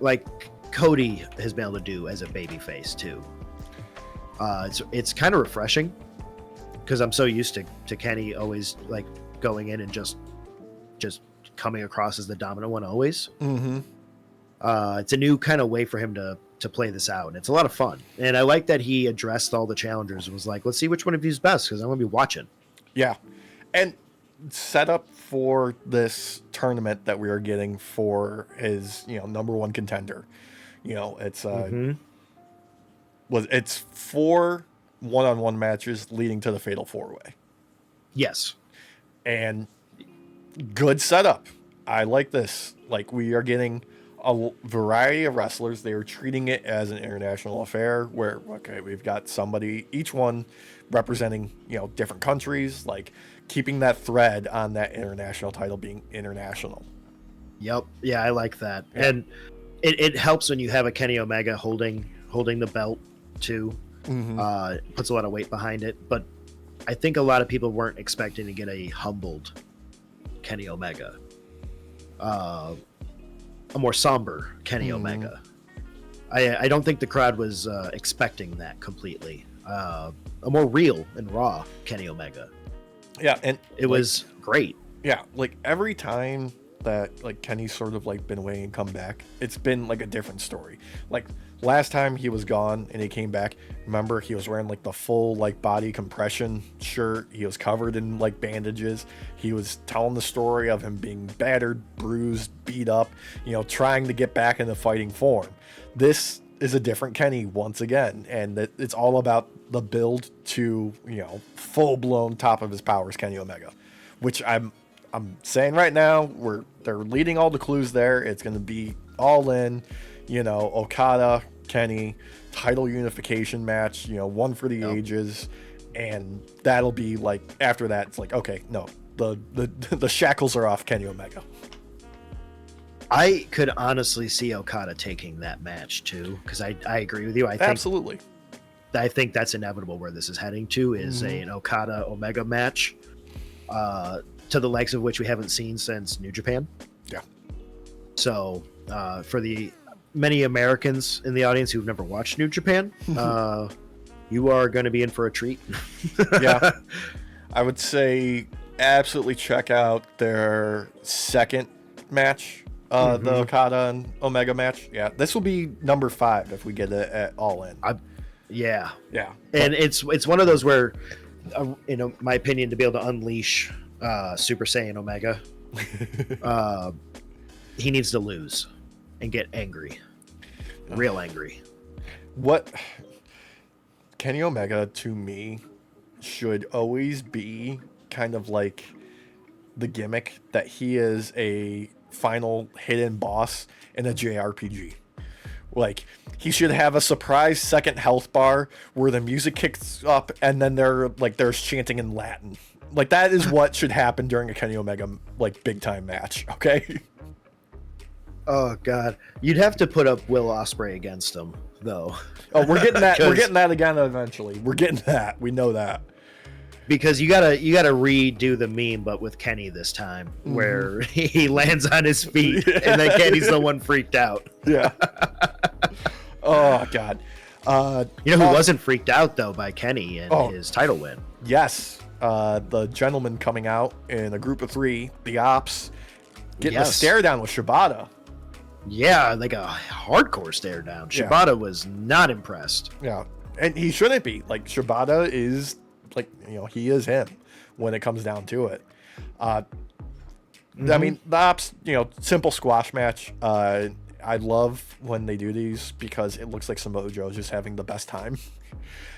Like Cody has been able to do as a babyface too. It's kind of refreshing because I'm so used to Kenny always like going in and just coming across as the dominant one always. It's a new kind of way for him to to play this out. And it's a lot of fun. And I like that he addressed all the challengers and was like, let's see which one of you is best, because I'm going to be watching. Yeah. And set up for this tournament that we are getting for his, number one contender. It's it's 4 one-on-one matches leading to the Fatal 4-Way. Yes. And good setup. I like this. Like, we are getting a variety of wrestlers. They are treating it as an international affair where, okay, we've got somebody, each one representing, different countries, like keeping that thread on that international title being international. Yep. Yeah, I like that. Yeah. And it helps when you have a Kenny Omega holding the belt too. Puts a lot of weight behind it. But I think a lot of people weren't expecting to get a humbled Kenny Omega. A more somber Kenny Omega. I don't think the crowd was expecting that completely. A more real and raw Kenny Omega. Yeah, and it was great. Yeah, like every time that like Kenny's sort of like been away and come back, it's been like a different story. Like last time he was gone and he came back, remember he was wearing like the full like body compression shirt. He was covered in like bandages. He was telling the story of him being battered, bruised, beat up, trying to get back into fighting form. This is a different Kenny once again, and it's all about the build to, full-blown top of his powers Kenny Omega, which I'm saying right now, they're leading all the clues there. It's going to be all in, Okada, Kenny, title unification match, one for the ages, and that'll be like, after that, it's like, okay, no, the shackles are off Kenny Omega. I could honestly see Okada taking that match too, because I agree with you. Absolutely. I think that's inevitable where this is heading to is an Okada Omega match, to the likes of which we haven't seen since New Japan. Yeah. So for the many Americans in the audience who've never watched New Japan, you are going to be in for a treat. Yeah. I would say absolutely check out their second match. The Okada and Omega match. Yeah, this will be number 5 if we get it at All In. Yeah. But And it's one of those where, in my opinion, to be able to unleash Super Saiyan Omega, he needs to lose and get angry, real angry. What Kenny Omega to me should always be kind of like the gimmick that he is a final hidden boss in a JRPG. Like, he should have a surprise second health bar where the music kicks up and then there's chanting in Latin. Like, that is what should happen during a Kenny Omega like big time match. Okay. Oh God, you'd have to put up Will Ospreay against him though. Oh, we're getting that. We're getting that again eventually. We're getting that. We know that. Because you gotta redo the meme, but with Kenny this time, where he lands on his feet and then Kenny's the one freaked out. Yeah. Oh God. Who wasn't freaked out though by Kenny and his title win? Yes. The gentleman coming out in a group of 3, the Ops, getting a stare down with Shibata. Yeah, like a hardcore stare down. Shibata was not impressed. Yeah, and he shouldn't be. Like, Shibata is like, he is him when it comes down to it. I mean, the Ops, simple squash match. I love when they do these because it looks like Samoa Joe's just having the best time.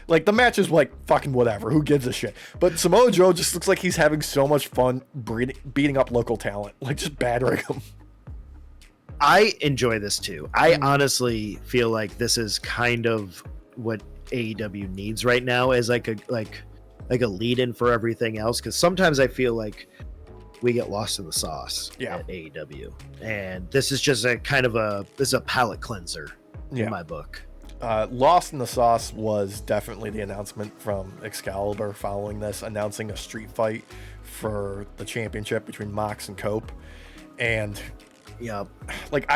Like, the match is like fucking whatever. Who gives a shit? But Samoa Joe just looks like he's having so much fun beating up local talent, like just battering them. I enjoy this too. I honestly feel like this is kind of what AEW needs right now, as like a lead-in for everything else. Because sometimes I feel like we get lost in the sauce at AEW, and this is just a kind of a palate cleanser in my book. Lost in the sauce was definitely the announcement from Excalibur following this, announcing a street fight for the championship between Mox and Cope. And like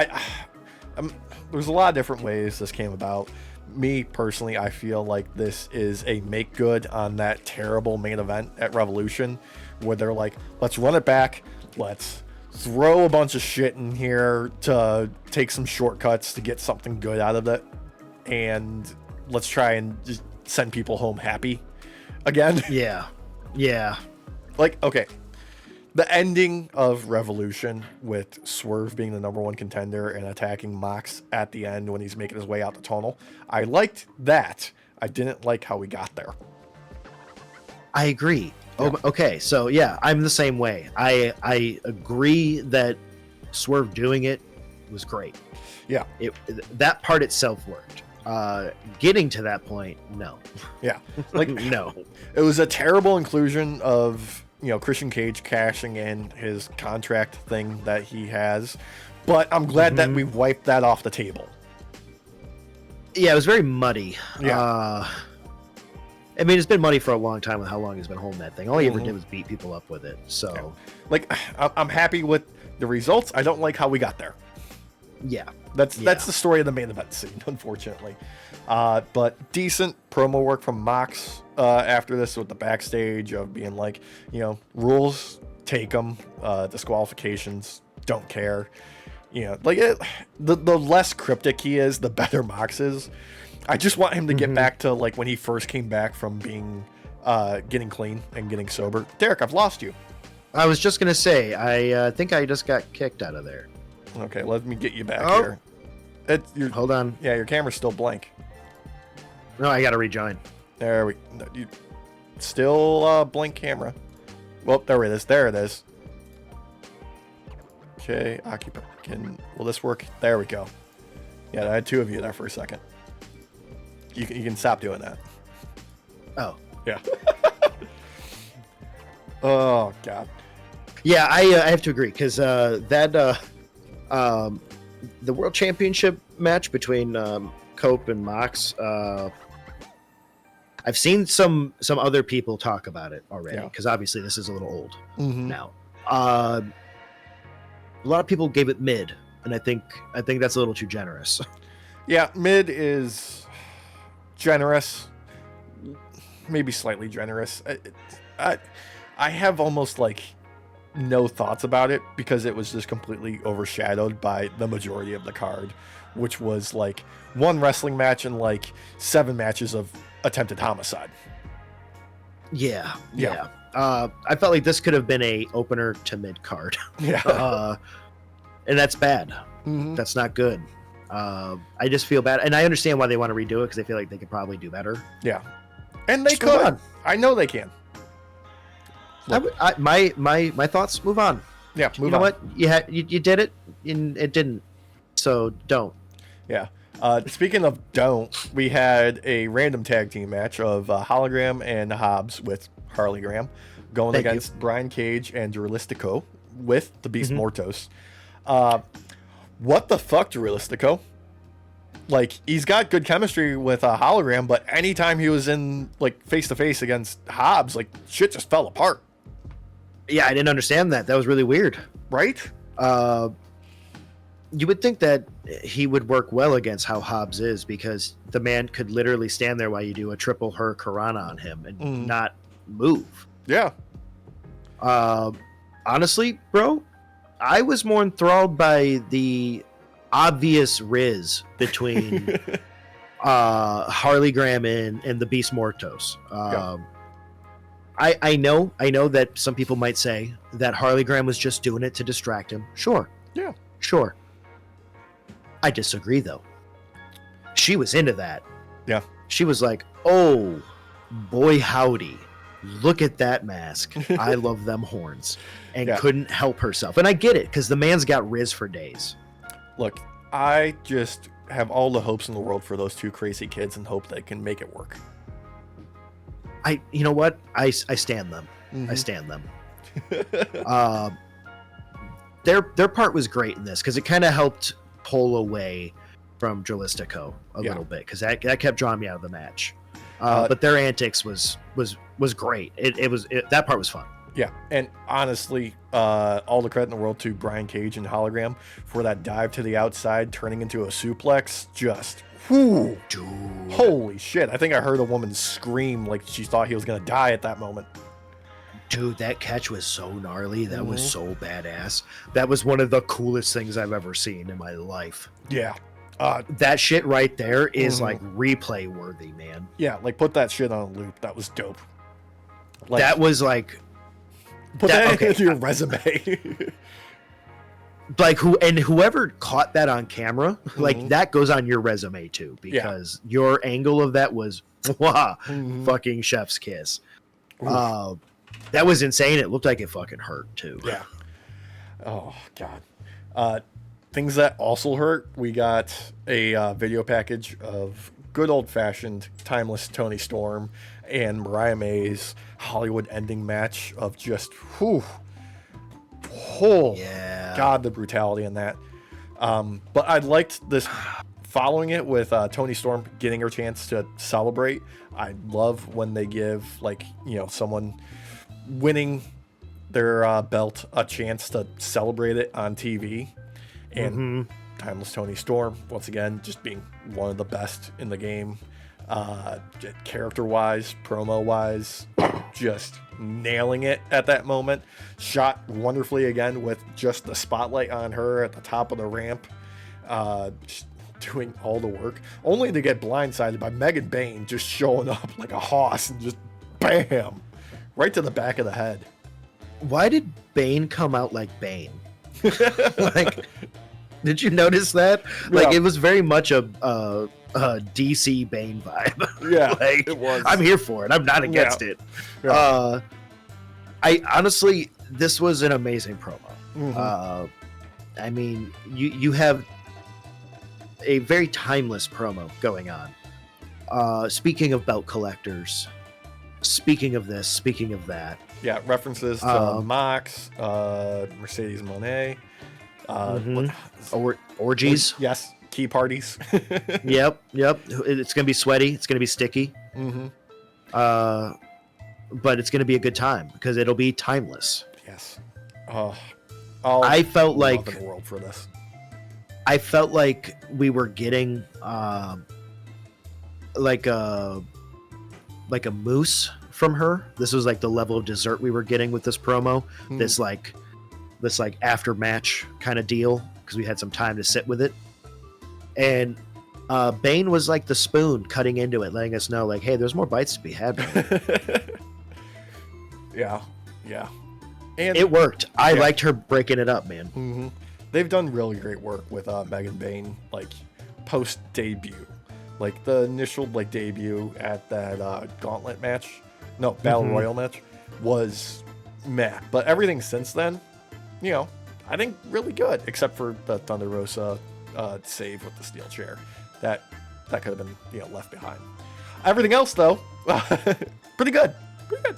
there's a lot of different ways this came about. Me personally, I feel like this is a make good on that terrible main event at Revolution, where they're like, let's run it back, let's throw a bunch of shit in here to take some shortcuts to get something good out of it. and let's try and just send people home happy again. Yeah. Like, okay, the ending of Revolution with Swerve being the number one contender and attacking Mox at the end when he's making his way out the tunnel, I liked that. I didn't like how we got there. I agree. Yeah. Oh, okay, so yeah, I'm the same way. I agree that Swerve doing it was great. Yeah. That part itself worked. Getting to that point, no. Yeah. Like, no. It was a terrible inclusion of, Christian Cage cashing in his contract thing that he has. But I'm glad that we wiped that off the table. Yeah, it was very muddy. Yeah. I mean, it's been muddy for a long time with how long he's been holding that thing. All he ever did was beat people up with it. So, yeah. Like, I'm happy with the results. I don't like how we got there. Yeah. That's the story of the main event scene, unfortunately. But decent promo work from Mox after this with the backstage of being like, rules, take them, disqualifications, don't care. The less cryptic he is, the better Mox is. I just want him to get back to like when he first came back from being getting clean and getting sober. Derek, I've lost you. I was just gonna say, I think I just got kicked out of there. Okay, let me get you back here. Hold on. Yeah, your camera's still blank. No, I gotta rejoin. There we go. Still blank camera. Well, there it is. There it is. Okay, occupy. Will this work? There we go. Yeah, I had two of you there for a second. You can stop doing that. Oh. Yeah. Oh, God. Yeah, I have to agree, because the World Championship match between Cope and Mox, I've seen some other people talk about it already, because obviously this is a little old now. A lot of people gave it mid, and I think that's a little too generous. Yeah, mid is generous, maybe slightly generous. I have almost like no thoughts about it because it was just completely overshadowed by the majority of the card, which was like one wrestling match and like 7 matches of attempted homicide. Yeah. I felt like this could have been a opener to mid card. Yeah. And that's bad. That's not good. I just feel bad, and I understand why they want to redo it because they feel like they could probably do better. Yeah, and they could. I know they can. My thoughts. Move on. Yeah, move on. What you did it, and it didn't. So don't. Yeah. Speaking of don't, we had a random tag team match of Hologram and Hobbs with Harley Graham going against Brian Cage and Drilistico with the Beast Mortos. What the fuck, Drilistico? Like, he's got good chemistry with Hologram, but anytime he was in like face to face against Hobbs, like shit just fell apart. Yeah, I didn't understand that. That was really weird. Right? You would think that he would work well against how Hobbs is, because the man could literally stand there while you do a triple Hurricanrana on him and not move. Yeah. Honestly, bro, I was more enthralled by the obvious riz between Harley Graham and the Beast Mortos. I know that some people might say that Harley Graham was just doing it to distract him. Sure. Yeah. Sure. I disagree, though. She was into that. Yeah. She was like, oh, boy howdy. Look at that mask. I love them horns. And couldn't help herself. And I get it, because the man's got riz for days. Look, I just have all the hopes in the world for those two crazy kids and hope they can make it work. You know what? I stand them. I stand them. Their part was great in this, because it kind of helped pull away from Drilistico a little bit, because that kept drawing me out of the match. But their antics was great. That part was fun. Yeah, and honestly, all the credit in the world to Brian Cage and Hologram for that dive to the outside, turning into a suplex. Just, whoo, dude, holy shit! I think I heard a woman scream like she thought he was gonna die at that moment. Dude, that catch was so gnarly. That was so badass. That was one of the coolest things I've ever seen in my life. Yeah, That shit right there is like replay worthy, man. Yeah, like put that shit on a loop. That was dope. Like, that was like put that into your resume. Like whoever caught that on camera, like that goes on your resume too, because your angle of that was fucking chef's kiss. That was insane. It looked like it fucking hurt too. Yeah. Oh god. Things that also hurt. We got a video package of good old fashioned timeless Toni Storm and Mariah May's Hollywood ending match of just God, the brutality in that. But I liked this following it with Toni Storm getting her chance to celebrate. I love when they give, like, you know, someone winning their belt a chance to celebrate it on TV. And timeless Toni Storm, once again, just being one of the best in the game. Character-wise, promo-wise, just nailing it at that moment. Shot wonderfully again with just the spotlight on her at the top of the ramp. Just doing all the work. Only to get blindsided by Megan Bayne just showing up like a hoss and just bam! Right to the back of the head. Why did Bayne come out like Bayne? Like, did you notice that? Like, it was very much a DC Bayne vibe. Yeah, like, it was. I'm here for it. I'm not against it. Yeah. I honestly, this was an amazing promo. I mean, you have a very timeless promo going on. Speaking of belt collectors, speaking of this, speaking of that. Yeah, references to Mox, Mercedes Moné, orgies. Yes, key parties. Yep. It's gonna be sweaty. It's gonna be sticky. But it's gonna be a good time because it'll be timeless. Yes. I felt like in the world for this. I felt like we were getting like a mousse from her. This was like the level of dessert we were getting with this promo. This after match kind of deal because we had some time to sit with it. And Bayne was like the spoon cutting into it, letting us know like, hey, there's more bites to be had. Yeah. And it worked. I liked her breaking it up, man. They've done really great work with Megan Bayne, like post debut, like the initial like debut at that gauntlet match. No, Battle Royal match was meh. But everything since then, you know, I think really good, except for the Thunder Rosa save with the steel chair. That could have been, you know, left behind. Everything else, though, pretty good.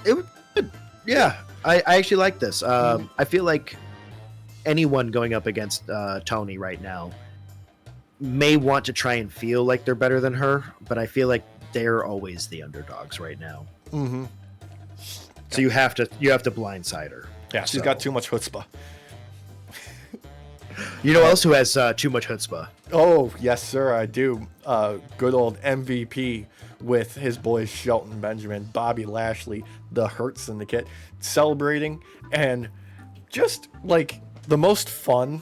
It was good. Yeah, I actually like this. I feel like anyone going up against Toni right now may want to try and feel like they're better than her, but I feel like they're always the underdogs right now. So you have to blindside her. Yeah, she's got too much chutzpah. You know else who has too much chutzpah? Oh, yes, sir, I do. Good old MVP with his boys Shelton Benjamin, Bobby Lashley, the Hurt Syndicate, celebrating, and just like the most fun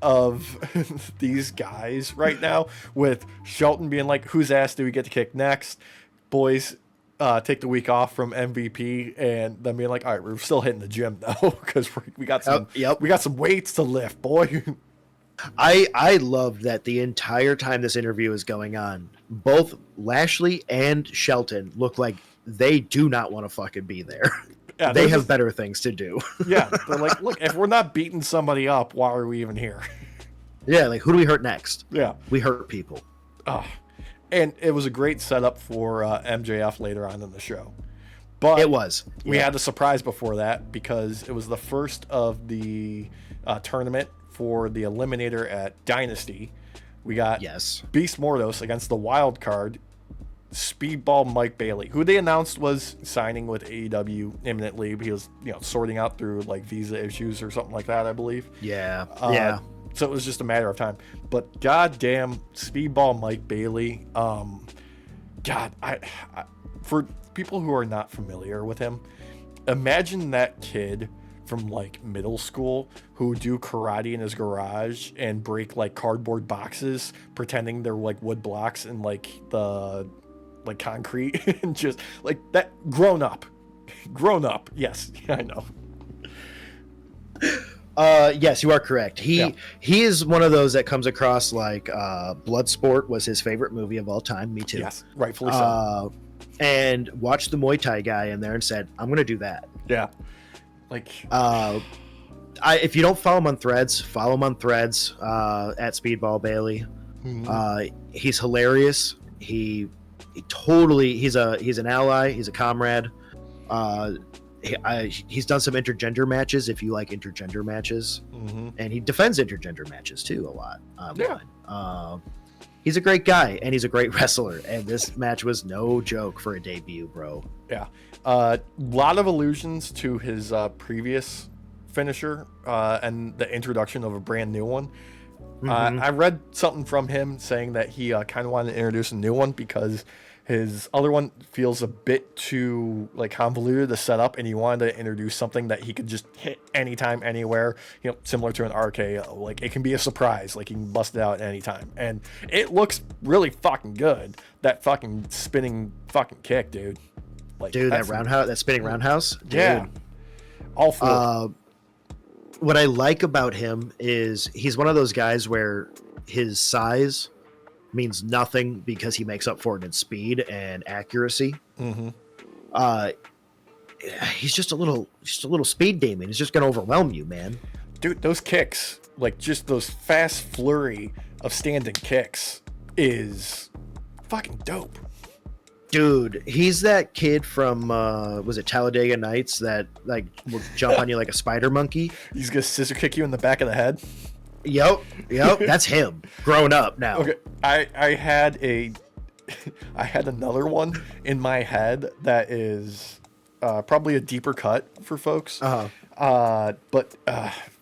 of these guys right now, with Shelton being like, whose ass do we get to kick next? Boys take the week off from MVP, and then being like, all right, we're still hitting the gym though, because we got some weights to lift, boy. I love that the entire time this interview is going on, both Lashley and Shelton look like they do not want to fucking be there. Yeah, they have better things to do. Yeah, they're like, look, if we're not beating somebody up, why are we even here? Yeah, like, who do we hurt next? Yeah. We hurt people. And it was a great setup for MJF later on in the show. But it was. We had a surprise before that, because it was the first of the tournament for the Eliminator at Dynasty. We got Beast Mordos against the wild card, Speedball Mike Bailey, who they announced was signing with AEW imminently. He was, you know, sorting out through like visa issues or something like that, I believe. Yeah. So it was just a matter of time. But goddamn, Speedball Mike Bailey. God, I for people who are not familiar with him, imagine that kid from like middle school who do karate in his garage and break like cardboard boxes pretending they're like wood blocks and like the like concrete and just like that. Grown up. Yes, I know. Yes, you are correct. He is one of those that comes across like Bloodsport was his favorite movie of all time. Me too. Yes, rightfully so. And watched the Muay Thai guy in there and said, I'm going to do that. Yeah. Like, if you don't follow him on Threads, follow him on Threads at Speedball Bailey. He's hilarious. He's an ally. He's a comrade. He's done some intergender matches if you like intergender matches, and he defends intergender matches too a lot online. He's a great guy and he's a great wrestler, and this match was no joke for a debut, bro. Yeah, a lot of allusions to his previous finisher and the introduction of a brand new one. I read something from him saying that he kind of wanted to introduce a new one because his other one feels a bit too like convoluted to set up, and he wanted to introduce something that he could just hit anytime, anywhere, you know, similar to an RKO. Like, it can be a surprise, like you can bust it out at any time. And it looks really fucking good. That fucking spinning fucking kick, dude. Like, dude, that roundhouse, that spinning roundhouse. Dude. Yeah. All four. What I like about him is he's one of those guys where his size means nothing because he makes up for it in speed and accuracy. He's just a little speed demon. He's just gonna overwhelm you, man. Dude, those kicks, like just those fast flurry of standing kicks, is fucking dope. Dude, he's that kid from was it Talladega Nights that like will jump on you like a spider monkey? He's gonna scissor kick you in the back of the head. Yep, that's him. Grown up now. Okay, I had another one in my head that is probably a deeper cut for folks. But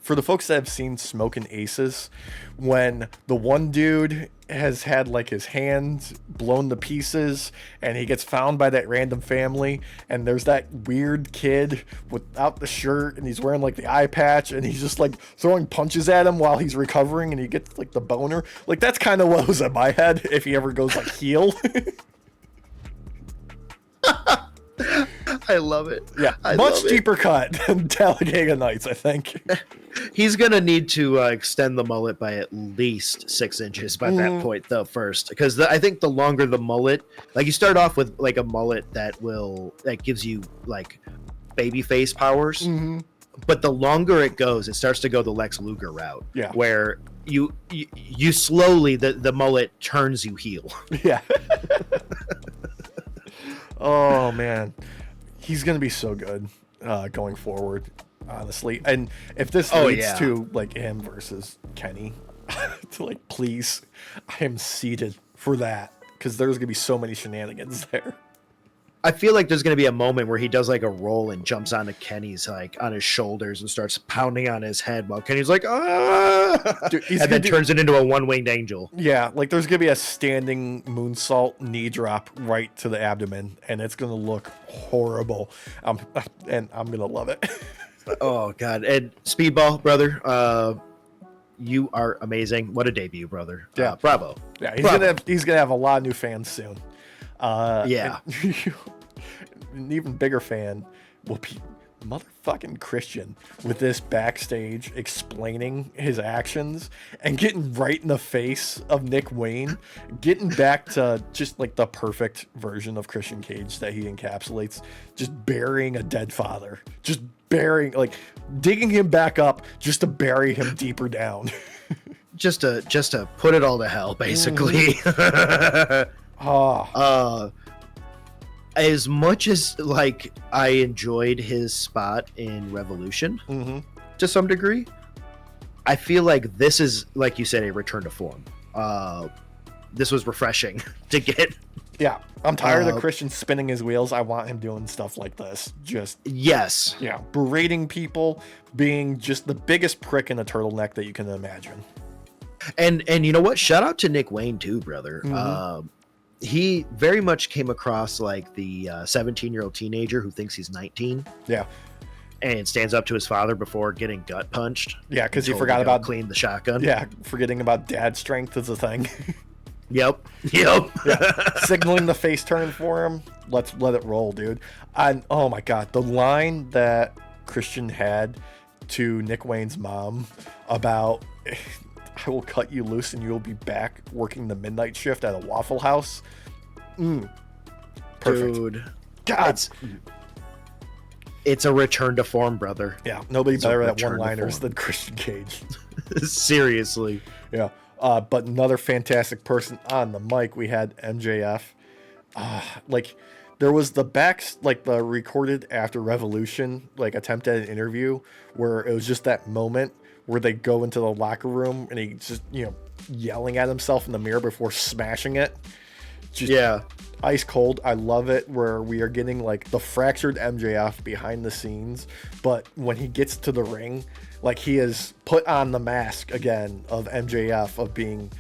for the folks that have seen Smokin' Aces, when the one dude has had like his hand blown to pieces and he gets found by that random family, and there's that weird kid without the shirt and he's wearing like the eye patch and he's just like throwing punches at him while he's recovering and he gets like the boner. Like, that's kind of what was in my head if he ever goes like heel. I love it. Yeah, much deeper cut than Talladega Nights, I think. He's gonna need to extend the mullet by at least 6 inches by that point, though. First, because I think the longer the mullet, like you start off with like a mullet that gives you like baby face powers, but the longer it goes, it starts to go the Lex Luger route. Yeah, where you slowly the mullet turns you heel. Yeah. Oh man, he's gonna be so good going forward, honestly. And if this leads to like him versus Kenny, to like, please, I am seated for that, because there's gonna be so many shenanigans there. I feel like there's going to be a moment where he does like a roll and jumps onto Kenny's like on his shoulders and starts pounding on his head while Kenny's like, ah, dude, and then turns it into a one-winged angel. Yeah, like there's going to be a standing moonsault knee drop right to the abdomen, and it's going to look horrible. And I'm going to love it. Oh God. And Speedball, brother, you are amazing. What a debut, brother. Yeah. Bravo. Yeah, he's gonna have a lot of new fans soon. Yeah. An even bigger fan will be motherfucking Christian with this backstage explaining his actions and getting right in the face of Nick Wayne, getting back to just like the perfect version of Christian Cage that he encapsulates, just burying a dead father, just burying, like digging him back up just to bury him deeper down. just to put it all to hell, basically. As much as like I enjoyed his spot in Revolution to some degree, I feel like this is, like you said, a return to form. This was refreshing to get. Yeah, I'm tired of Christian spinning his wheels. I want him doing stuff like this. Just berating people, being just the biggest prick in a turtleneck that you can imagine. And you know what? Shout out to Nick Wayne too, brother. He very much came across like the 17-year-old teenager who thinks he's 19. Yeah. and stands up to his father before getting gut punched. Yeah, because he forgot about clean the shotgun. Yeah, forgetting about dad strength is a thing. Yep. Yeah. Signaling the face turn for him. Let's let it roll, dude. And oh my god, the line that Christian had to Nick Wayne's mom about I will cut you loose and you'll be back working the midnight shift at a Waffle House. Perfect. Dude. God. It's a return to form, brother. Yeah, nobody better at one-liners than Christian Cage. Seriously. Yeah. But another fantastic person on the mic, we had MJF. Like, there was the the recorded after Revolution, like, attempt at an interview where it was just that moment where they go into the locker room and he just, yelling at himself in the mirror before smashing it. Just ice cold. I love it, where we are getting, like, the fractured MJF behind the scenes, but when he gets to the ring, like, he has put on the mask again of MJF, of being,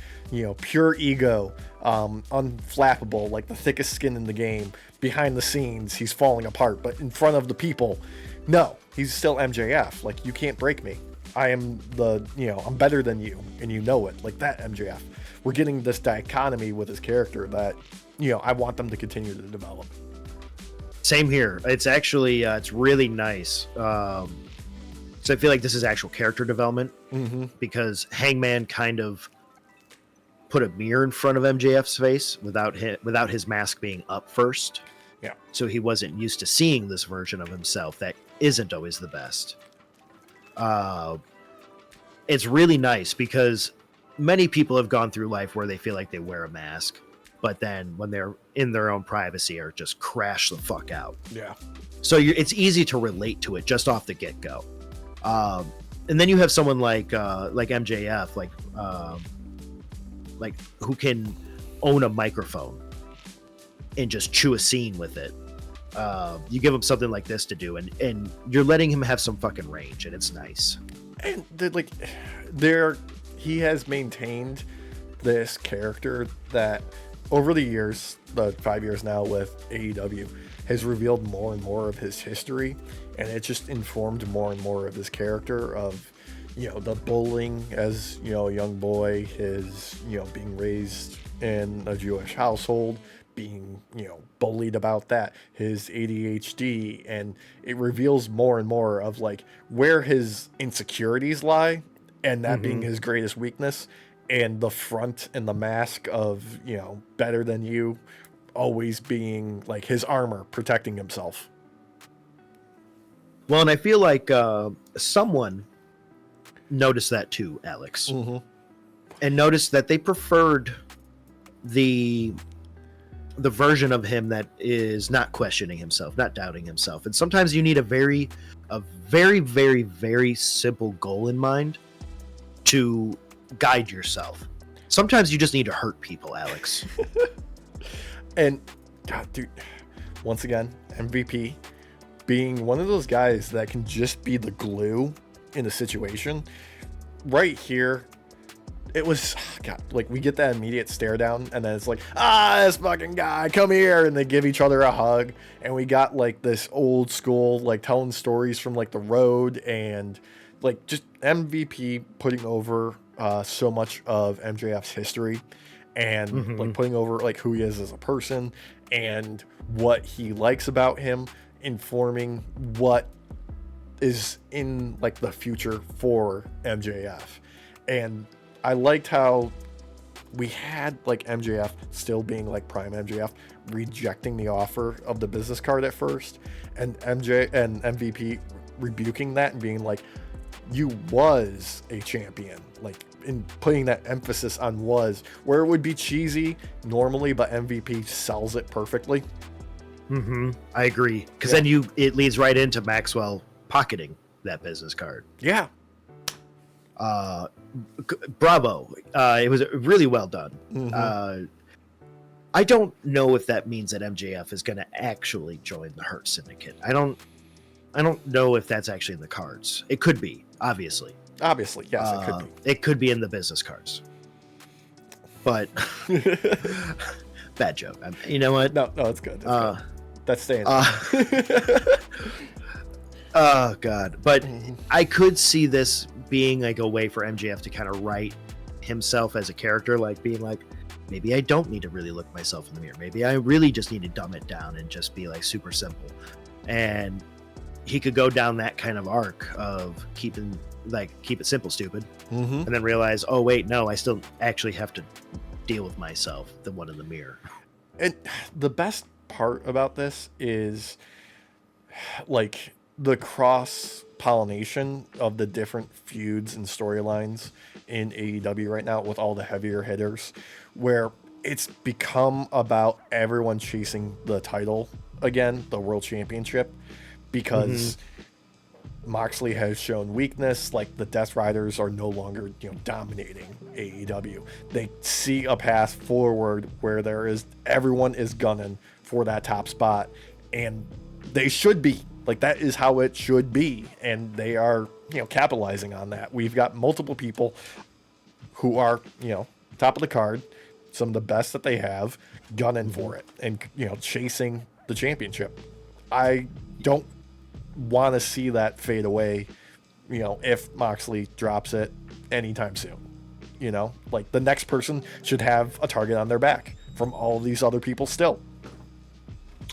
pure ego, unflappable, like the thickest skin in the game. Behind the scenes, he's falling apart, but in front of the people, no, he's still MJF. Like, you can't break me. I am I'm better than you, and you know it. Like, that MJF. We're getting this dichotomy with his character that, I want them to continue to develop. Same here. It's actually, it's really nice. So I feel like this is actual character development, because Hangman kind of put a mirror in front of MJF's face without his mask being up first. Yeah. So he wasn't used to seeing this version of himself that isn't always the best. It's really nice because many people have gone through life where they feel like they wear a mask, but then when they're in their own privacy are just crash the fuck out. Yeah. So it's easy to relate to it just off the get-go. And then you have someone like MJF, like who can own a microphone and just chew a scene with it. You give him something like this to do, and you're letting him have some fucking range, and it's nice. And he has maintained this character that over the years, the 5 years now with AEW, has revealed more and more of his history, and it just informed more and more of his character of, the bullying as, a young boy, his, being raised in a Jewish household, being, bullied about that, his ADHD, and it reveals more and more of, like, where his insecurities lie, and that being his greatest weakness, and the front and the mask of, better than you, always being, like, his armor protecting himself. Well, and I feel like someone noticed that too, Alex, and noticed that they preferred the version of him that is not questioning himself, not doubting himself. And sometimes you need a very, very, very simple goal in mind to guide yourself. Sometimes you just need to hurt people, Alex. And God, dude, once again, MVP being one of those guys that can just be the glue in a situation. Right here, it was, God, like, we get that immediate stare down, and then it's like, this fucking guy, come here, and they give each other a hug, and we got, like, this old school, like, telling stories from, like, the road, and, like, just MVP putting over so much of MJF's history, and like, putting over, like, who he is as a person, and what he likes about him, informing what is in, like, the future for MJF. And I liked how we had, like, MJF still being, like, prime MJF, rejecting the offer of the business card at first, and MVP rebuking that and being like, you was a champion, like, in putting that emphasis on was, where it would be cheesy normally, but MVP sells it perfectly. I agree, because then it leads right into Maxwell pocketing that business card. Yeah. Bravo. It was really well done. I don't know if that means that MJF is going to actually join the Hurt Syndicate. I don't know if that's actually in the cards. It could be, obviously. Obviously, yes, it could be. It could be in the business cards. But bad joke. You know what? No, it's good. It's good. That's staying. Oh God! But I could see this being like a way for MJF to kind of write himself as a character, like being like, maybe I don't need to really look myself in the mirror. Maybe I really just need to dumb it down and just be like super simple. And he could go down that kind of arc of keep it simple, stupid, and then realize, oh wait, no, I still actually have to deal with myself, the one in the mirror. And the best part about this is like the cross pollination of the different feuds and storylines in AEW right now with all the heavier hitters, where it's become about everyone chasing the title again, the world championship, because Moxley has shown weakness. Like the Death Riders are no longer, dominating AEW. They see a path forward where everyone is gunning for that top spot, and they should be. Like that is how it should be, and they are, capitalizing on that. We've got multiple people who are, top of the card, some of the best that they have, gunning for it, and chasing the championship. I don't want to see that fade away, if Moxley drops it anytime soon. Like the next person should have a target on their back from all of these other people still.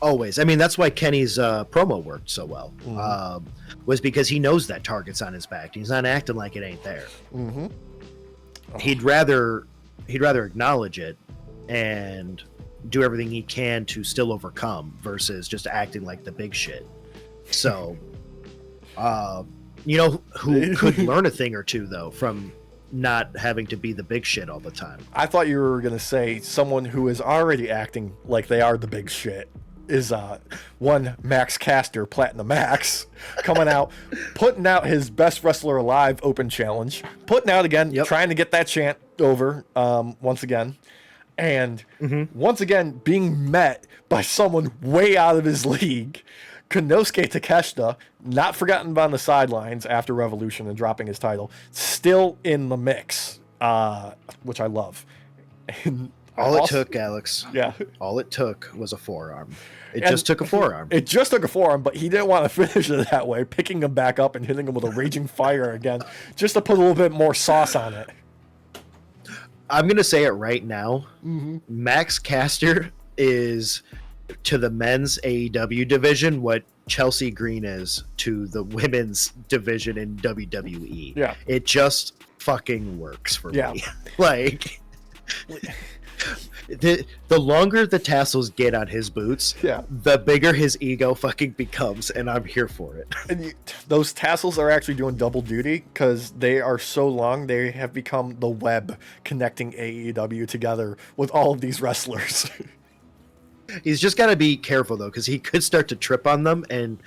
Always. I mean, that's why Kenny's promo worked so well. Was because he knows that target's on his back. He's not acting like it ain't there. He'd rather acknowledge it and do everything he can to still overcome versus just acting like the big shit. So, who could learn a thing or two though from not having to be the big shit all the time. I thought you were gonna say someone who is already acting like they are the big shit is one Max Caster, Platinum Max, coming out, putting out his best wrestler alive open challenge, putting out again, trying to get that chant over once again, and once again being met by someone way out of his league, Konosuke Takeshita, not forgotten on the sidelines after Revolution and dropping his title, still in the mix, which I love. And all it took, Alex. Yeah. All it took was a forearm. It just took a forearm. It just took a forearm, but he didn't want to finish it that way, picking him back up and hitting him with a raging fire again, just to put a little bit more sauce on it. I'm going to say it right now. Max Caster is, to the men's AEW division, what Chelsea Green is to the women's division in WWE. Yeah. It just fucking works for me. Like... The longer the tassels get on his boots, the bigger his ego fucking becomes, and I'm here for it. And those tassels are actually doing double duty because they are so long, they have become the web connecting AEW together with all of these wrestlers. He's just got to be careful, though, because he could start to trip on them, and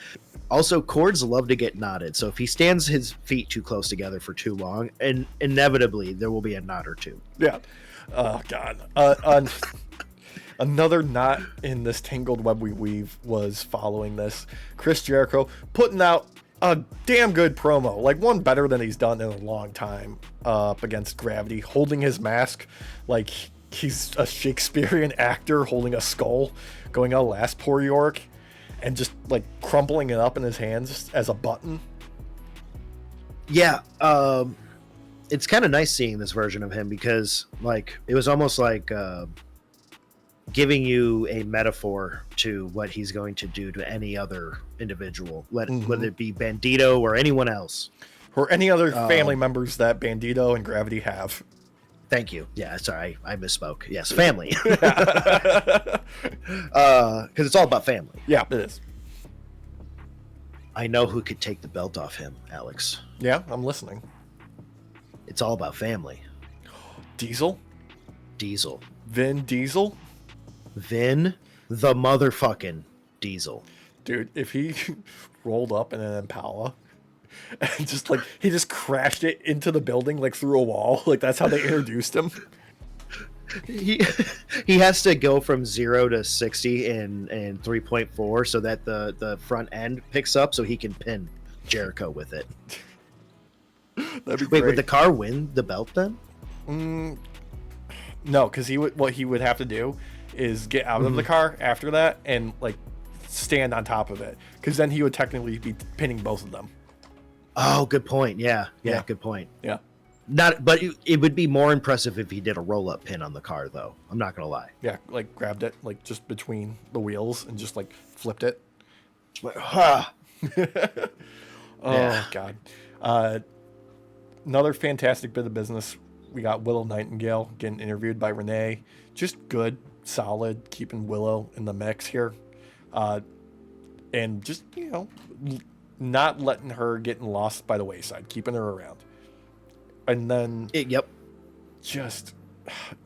also cords love to get knotted, so if he stands his feet too close together for too long, and inevitably there will be a knot or two. Yeah. Oh, God. Another knot in this tangled web we weave was following this. Chris Jericho putting out a damn good promo, like one better than he's done in a long time, up against Gravity, holding his mask like he's a Shakespearean actor holding a skull, going out last poor York, and just like crumpling it up in his hands as a button. Yeah, it's kind of nice seeing this version of him because, like, it was almost like giving you a metaphor to what he's going to do to any other individual, whether it be Bandito or anyone else. Or any other family members that Bandito and Gravity have. Thank you. Yeah, sorry, I misspoke. Yes, family. Because it's all about family. Yeah, it is. I know who could take the belt off him, Alex. Yeah, I'm listening. It's all about family. Diesel? Vin Diesel? Vin the motherfucking Diesel. Dude, if he rolled up in an Impala and he just crashed it into the building like through a wall, like that's how they introduced him. He has to go from 0 to 60 in 3.4 so that the front end picks up so he can pin Jericho with it. That'd be Wait, great. would the car win the belt then? No, because what he would have to do is get out of the car after that and like stand on top of it, because then he would technically be pinning both of them. Oh, good point. Yeah, good point. Yeah. But it would be more impressive if he did a roll-up pin on the car, though. I'm not gonna lie. Yeah, like grabbed it like just between the wheels and just like flipped it. Huh. Oh God. Another fantastic bit of business. We got Willow Nightingale getting interviewed by Renee. Just good, solid, keeping Willow in the mix here. And just, not letting her getting lost by the wayside, keeping her around. And then just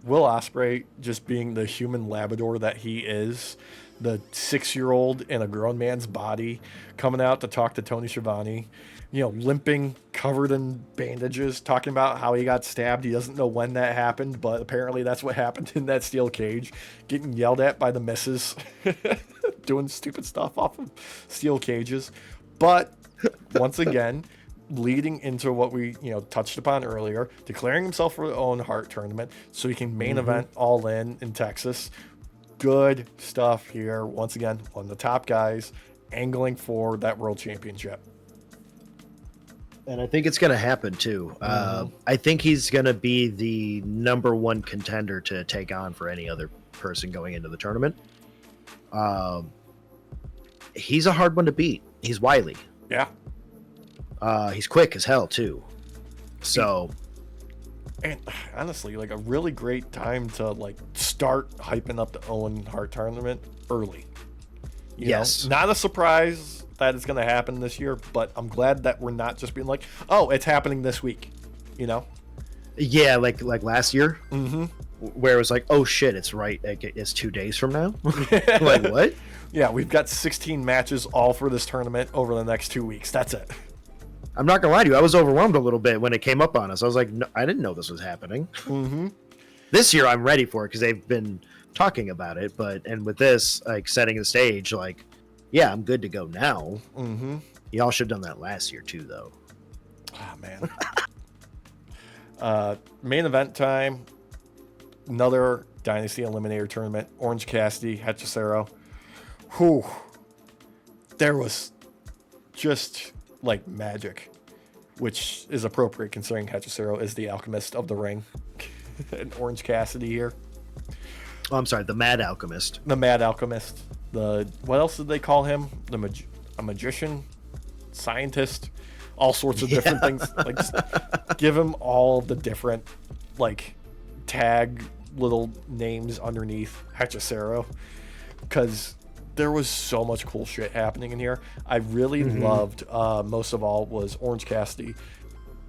Will Ospreay just being the human Labrador that he is, the 6-year-old in a grown man's body, coming out to talk to Tony Schiavone, limping, covered in bandages, talking about how he got stabbed. He doesn't know when that happened, but apparently that's what happened in that steel cage, getting yelled at by the missus, doing stupid stuff off of steel cages. But once again, leading into what we touched upon earlier, declaring himself for the Owen Hart tournament so he can main event All In Texas. Good stuff here. Once again, one of the top guys angling for that world championship. And I think it's going to happen too. I think he's going to be the number one contender to take on for any other person going into the tournament. He's a hard one to beat. He's wily. Yeah. He's quick as hell too. So, and honestly, like a really great time to start hyping up the Owen Hart tournament early. You know? Not a surprise that it's going to happen this year, but I'm glad that we're not just being like, oh, it's happening this week. Yeah, like last year, where it was like, oh shit, it's right. It's 2 days from now. Like what? Yeah, we've got 16 matches all for this tournament over the next 2 weeks. That's it. I'm not gonna lie to you. I was overwhelmed a little bit when it came up on us. I was like, no, I didn't know this was happening. This year, I'm ready for it because they've been talking about it. And with this, setting the stage, yeah, I'm good to go now. Y'all should have done that last year too, though. Oh man. Main event time. Another Dynasty Eliminator tournament. Orange Cassidy, Hechicero. Whew. There was just magic, which is appropriate considering Hechicero is the alchemist of the ring. And Orange Cassidy here. Oh, I'm sorry, the Mad Alchemist. The Mad Alchemist. What else did they call him? A magician, scientist, all sorts of different things. Just give him all the different tag little names underneath Hechicero, because there was so much cool shit happening in here. I really loved, most of all, was Orange Cassidy,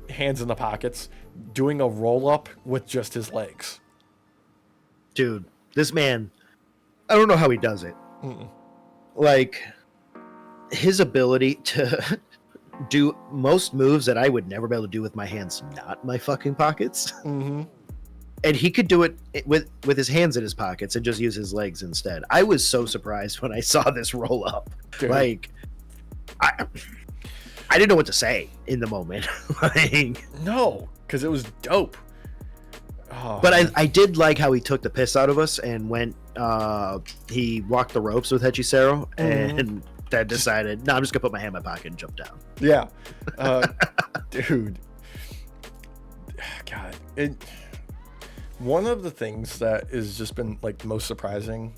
hands in the pockets, doing a roll-up with just his legs. Dude, this man, I don't know how he does it. His ability to do most moves that I would never be able to do with my hands, not my fucking pockets. And he could do it with his hands in his pockets and just use his legs instead. I was so surprised when I saw this roll up. Dude. I didn't know what to say in the moment. No, because it was dope. Oh, but I did like how he took the piss out of us and went. He walked the ropes with Hechicero and then decided, no, I'm just gonna put my hand in my pocket and jump down. Yeah, dude. God, one of the things that has just been most surprising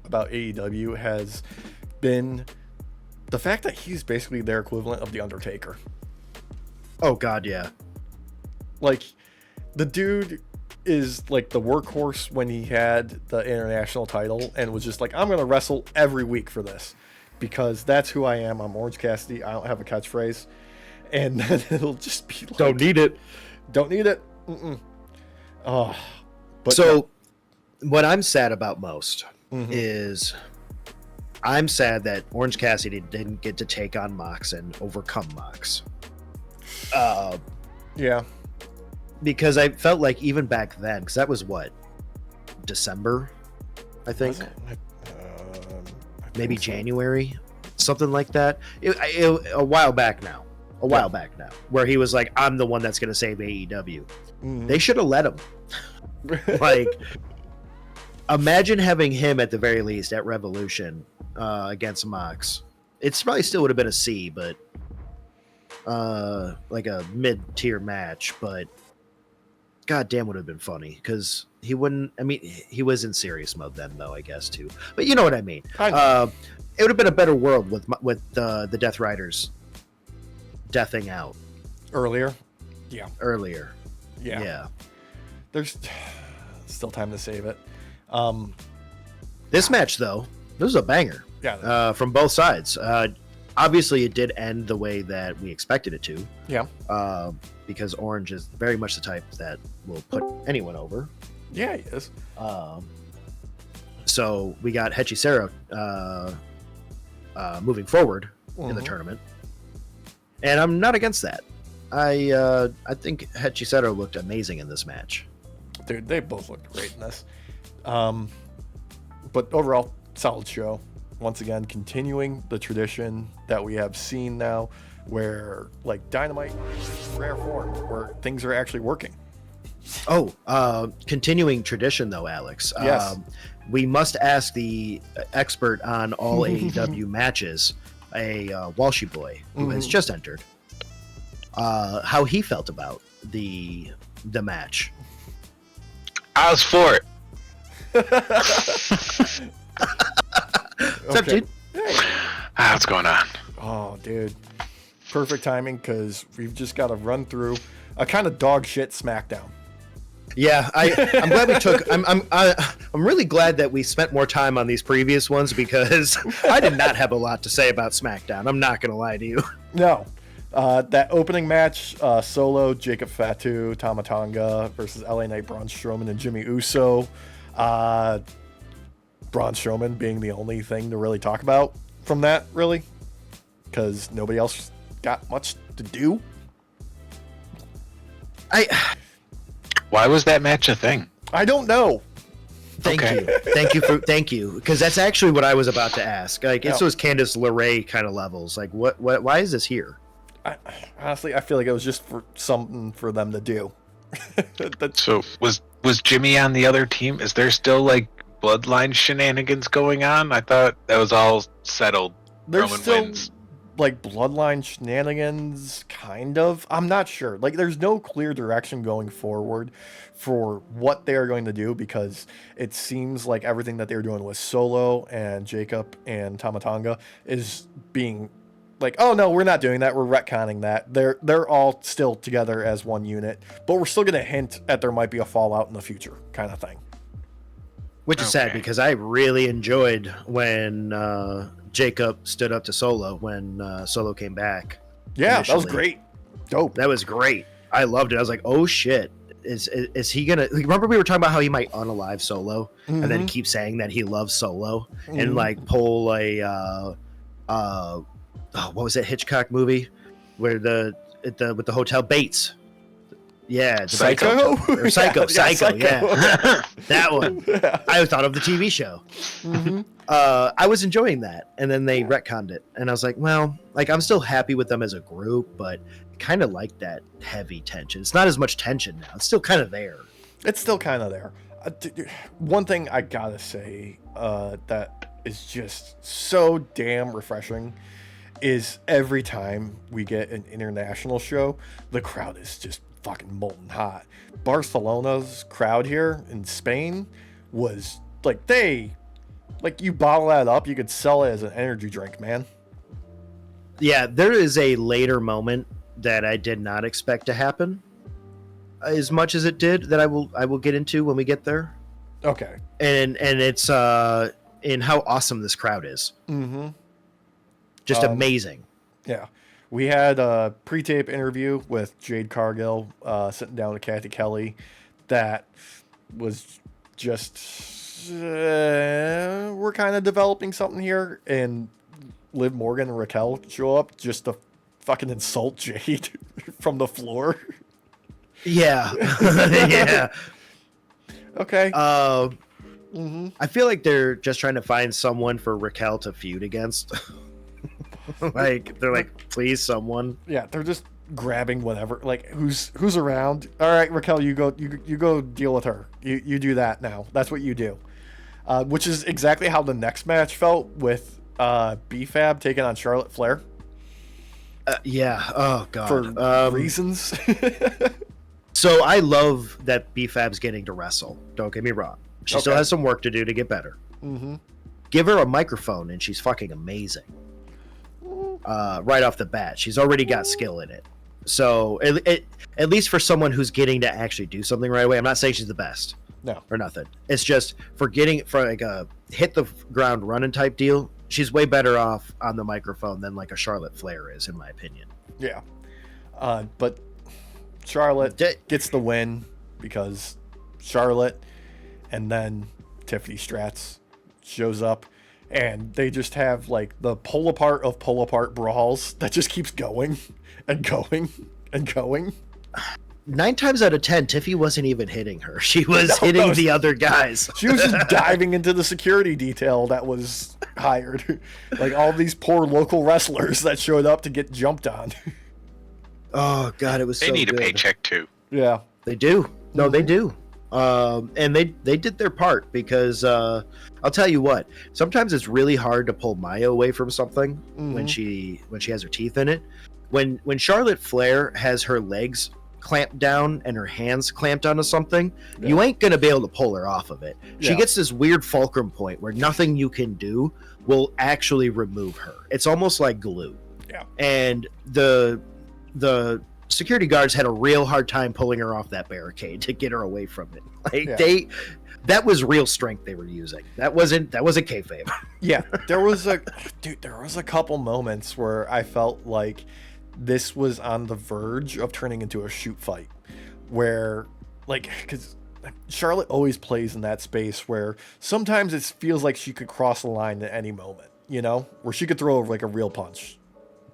about AEW has been the fact that he's basically their equivalent of the Undertaker. Oh God, yeah. The dude is the workhorse when he had the international title and was just I'm gonna wrestle every week for this because that's who I am. I'm Orange Cassidy. I don't have a catchphrase, and then it'll just be don't need it. Oh. But so, what I'm sad about most is I'm sad that Orange Cassidy didn't get to take on Mox and overcome Mox. Yeah. Because I felt like even back then, because that was what? December, I think? Maybe so. January? Something like that. A while back now. Where he was like, I'm the one that's going to save AEW. They should have let him. Imagine having him at the very least at Revolution against Mox. It's probably still would have been a C, but like a mid-tier match. But goddamn, would have been funny because he wouldn't. I mean, he was in serious mode then, though, I guess too. But you know what I mean. It would have been a better world with the Death Riders deathing out earlier. Yeah. There's still time to save it. This match, though, this was a banger. Yeah. From both sides. Obviously, it did end the way that we expected it to. Yeah. Because Orange is very much the type that will put anyone over. Yeah, he is. So we got Hechisera moving forward in the tournament, and I'm not against that. I think Hechisera looked amazing in this match. Dude, they both looked great in this. But overall, solid show. Once again, continuing the tradition that we have seen now, where like Dynamite, rare form, where things are actually working. Continuing tradition though, Alex. Yes. We must ask the expert on all AEW matches, a Walshy boy who has just entered, how he felt about the match. I was for it. What's up, dude? Hey. What's going on? Oh, dude. Perfect timing, because we've just got to run through a kind of dog shit Smackdown. Yeah, I'm glad we took. I'm really glad that we spent more time on these previous ones because I did not have a lot to say about SmackDown. I'm not gonna lie to you. No, that opening match, Solo, Jacob Fatu, Tama Tonga versus LA Knight, Braun Strowman, and Jimmy Uso. Braun Strowman being the only thing to really talk about from that, really, because nobody else got much to do. Why was that match a thing? I don't know. Thank you, because that's actually what I was about to ask. Like, it's those Candice LeRae kind of levels. Like, what? Why is this here? Honestly, I feel like it was just for something for them to do. So was Jimmy on the other team? Is there still like bloodline shenanigans going on? I thought that was all settled. There's Roman still wins. like bloodline shenanigans, kind of. I'm not sure. Like, there's no clear direction going forward for what they are going to do, because it seems like everything that they're doing with Solo and Jacob and Tama Tonga is being like, oh no, we're not doing that. We're retconning that. They're all still together as one unit, but we're still going to hint at there might be a fallout in the future, kind of thing. Which is sad because I really enjoyed when Jacob stood up to Solo when Solo came back. Yeah, initially. That was great. Dope. That was great. I loved it. I was like, oh shit. Is he gonna, remember we were talking about how he might unalive Solo and then keep saying that he loves Solo and like pull a what was that Hitchcock movie where with the hotel Bates? Yeah, Psycho. Psycho. Psycho. Yeah. That one. I thought of the TV show. I was enjoying that, and then they retconned it, and I was like, well, like I'm still happy with them as a group, but kind of like that heavy tension. It's not as much tension now. It's still kind of there. It's still kind of there. One thing I gotta say that is just so damn refreshing is every time we get an international show, the crowd is just fucking molten hot. Barcelona's crowd here in Spain was like, you bottle that up, you could sell it as an energy drink, man. Yeah, there is a later moment that I did not expect to happen as much as it did, that I will get into when we get there. Okay. And it's in how awesome this crowd is. Just amazing. Yeah. We had a pre-tape interview with Jade Cargill sitting down with Kathy Kelly that was just we're kind of developing something here, and Liv Morgan and Raquel show up just to fucking insult Jade from the floor. Yeah. Yeah. Okay. I feel like they're just trying to find someone for Raquel to feud against. Like, they're like, please, someone. Yeah, they're just grabbing whatever. Like, who's around? All right, Raquel, you go deal with her. You do that now. That's what you do. Which is exactly how the next match felt with B-Fab taking on Charlotte Flair. Yeah. Oh god. For reasons. So I love that B-Fab's getting to wrestle. Don't get me wrong. She still has some work to do to get better. Mm-hmm. Give her a microphone and she's fucking amazing. Right off the bat, she's already got skill in it. So at least for someone who's getting to actually do something right away, I'm not saying she's the best. No. Or nothing. It's just for like a hit the ground running type deal. She's way better off on the microphone than like a Charlotte Flair is, in my opinion. Yeah. But Charlotte gets the win because Charlotte and then Tiffany Stratz shows up and they just have like the pull apart brawls that just keeps going and going and going. 9 times out of 10, Tiffy wasn't even hitting her. She was hitting the other guys. She was just diving into the security detail that was hired. Like all these poor local wrestlers that showed up to get jumped on. Oh, God, it was so good. They need a paycheck, too. Yeah. They do. No, they do. And they did their part because I'll tell you what, sometimes it's really hard to pull Maya away from something when she has her teeth in it. When Charlotte Flair has her legs clamped down and her hands clamped onto something, you ain't gonna be able to pull her off of it. She gets this weird fulcrum point where nothing you can do will actually remove her. It's almost like glue. Yeah. And the security guards had a real hard time pulling her off that barricade to get her away from it. Like that was real strength they were using. That wasn't kayfabe. Yeah, there was a couple moments where I felt like this was on the verge of turning into a shoot fight, where because Charlotte always plays in that space where sometimes it feels like she could cross the line at any moment, where she could throw like a real punch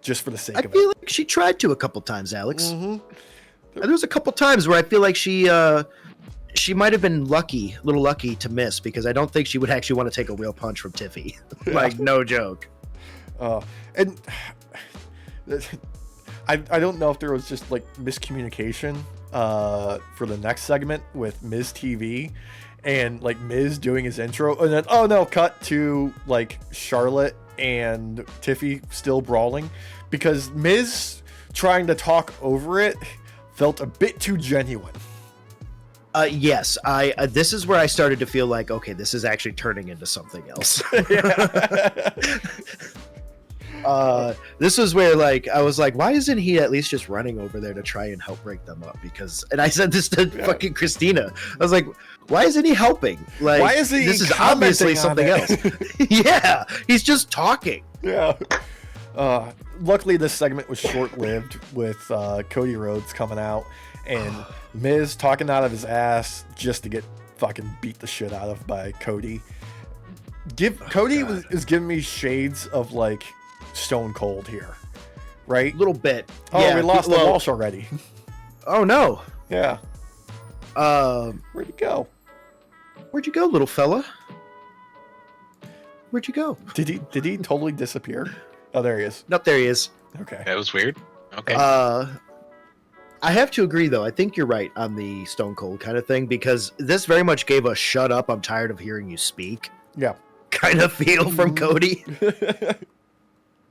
just for the sake of it. I feel like she tried to a couple times, Alex. Mm-hmm. There was a couple times where I feel like she might have been a little lucky to miss, because I don't think she would actually want to take a real punch from Tiffy. Like, no joke. And I don't know if there was just like miscommunication for the next segment with Miz TV and like Miz doing his intro, and then cut to like Charlotte and Tiffy still brawling, because Miz trying to talk over it felt a bit too genuine. Yes, this is where I started to feel like, okay, this is actually turning into something else. This was where like I was like, why isn't he at least just running over there to try and help break them up? And I said this to fucking Christina. I was like, why isn't he helping? Like, why is he? This is obviously something else. Yeah, he's just talking. Yeah. Luckily, this segment was short-lived with Cody Rhodes coming out and Miz talking out of his ass just to get fucking beat the shit out of by Cody. Cody is giving me shades of like Stone Cold here, right? A little bit. Oh, yeah, we lost the Walsh already. Oh no. Yeah. Where'd he go? Where'd you go, little fella? Where'd you go? Did he totally disappear? Oh, there he is. Nope, there he is. Okay. That was weird. Okay. I have to agree, though. I think you're right on the Stone Cold kind of thing, because this very much gave a "shut up, I'm tired of hearing you speak" kind of feel from Cody.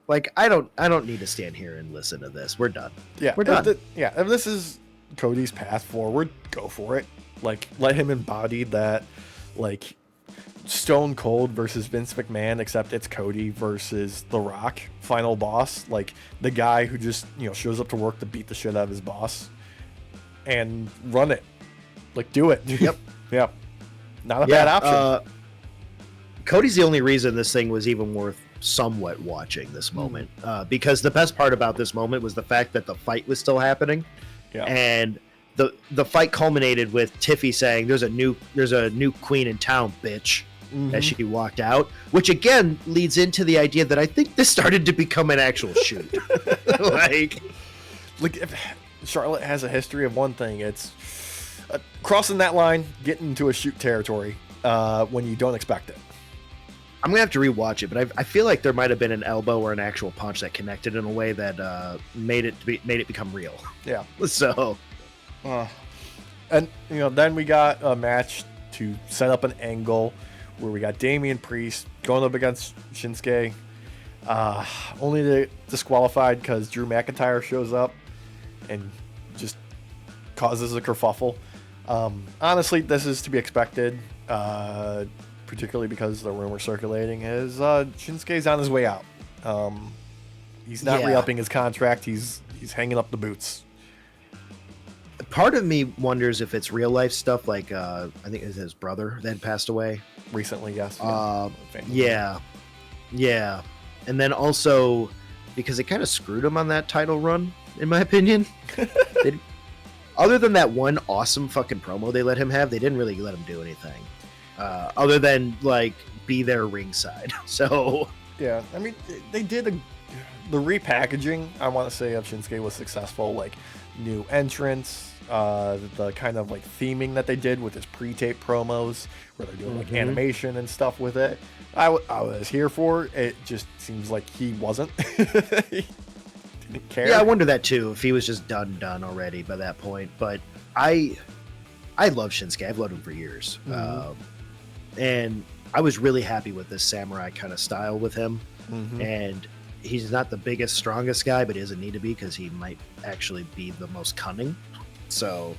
Like, I don't need to stand here and listen to this. We're done. Yeah, we're done. If this is Cody's path forward, go for it. Like, let him embody that, like, Stone Cold versus Vince McMahon, except it's Cody versus The Rock, final boss. Like, the guy who just, shows up to work to beat the shit out of his boss. And run it. Like, do it. Yep. Yep. Not a bad option. Cody's the only reason this thing was even worth somewhat watching this moment. Because the best part about this moment was the fact that the fight was still happening. Yeah. And the fight culminated with Tiffy saying, there's a new queen in town, bitch. As she walked out, which again leads into the idea that I think this started to become an actual shoot. like if Charlotte has a history of one thing, it's crossing that line, getting into a shoot territory when you don't expect it. I'm gonna have to rewatch it, but I feel like there might have been an elbow or an actual punch that connected in a way that made it become real. Yeah. So, and then we got a match to set up an angle where we got Damian Priest going up against Shinsuke, Only disqualified because Drew McIntyre shows up and just causes a kerfuffle. Honestly, this is to be expected, particularly because the rumor circulating is Shinsuke's on his way out. He's not re-upping his contract. He's hanging up the boots. Part of me wonders if it's real life stuff, like I think it's his brother that passed away Recently, yes. Yeah. And then also because it kind of screwed him on that title run, in my opinion. Other than that one awesome fucking promo they let him have, they didn't really let him do anything. Other than, like, be there ringside. So... Yeah, I mean, they did the repackaging, I want to say, of Shinsuke was successful. Like, new entrants, the kind of, like, theming that they did with his pre-tape promos, where they're doing, like, animation and stuff with it. I was here for it. It just seems like he wasn't. He didn't care. Yeah, I wonder that too, if he was just done already by that point. But I love Shinsuke. I've loved him for years. And I was really happy with this samurai kind of style with him. And he's not the biggest, strongest guy, but he doesn't need to be because he might actually be the most cunning. So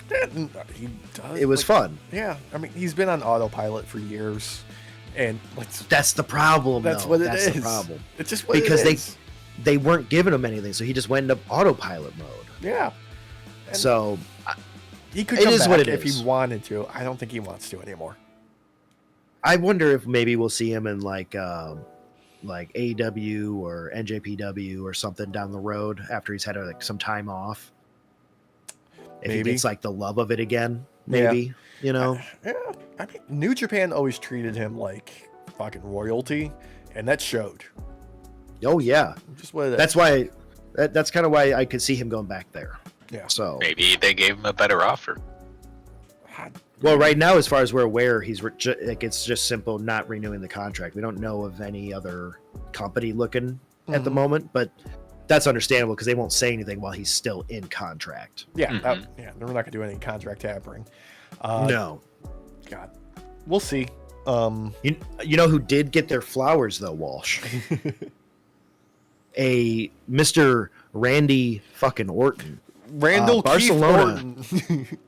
he does. It was fun. Yeah, I mean, he's been on autopilot for years. And that's the problem. That's though. what it that's is. The problem. It's just what because it is. they weren't giving him anything, so he just went into autopilot mode. Yeah. And so he could come back what it if is. he wanted to. I don't think he wants to anymore. I wonder if maybe we'll see him in like AEW or NJPW or something down the road after he's had like some time off. If he gets like the love of it again, maybe, you know. I mean, New Japan always treated him like fucking royalty, and that showed. Oh yeah, just what it is. That's why. That's kind of why I could see him going back there. Yeah. So maybe they gave him a better offer. Well, right now, as far as we're aware, it's just simple not renewing the contract. We don't know of any other company looking at the moment, but that's understandable because they won't say anything while he's still in contract. Yeah, they're not going to do any contract tampering. No. God, we'll see. You know who did get their flowers though, Walsh? A Mr. Randy fucking Orton. Randall Barcelona. Keith Orton.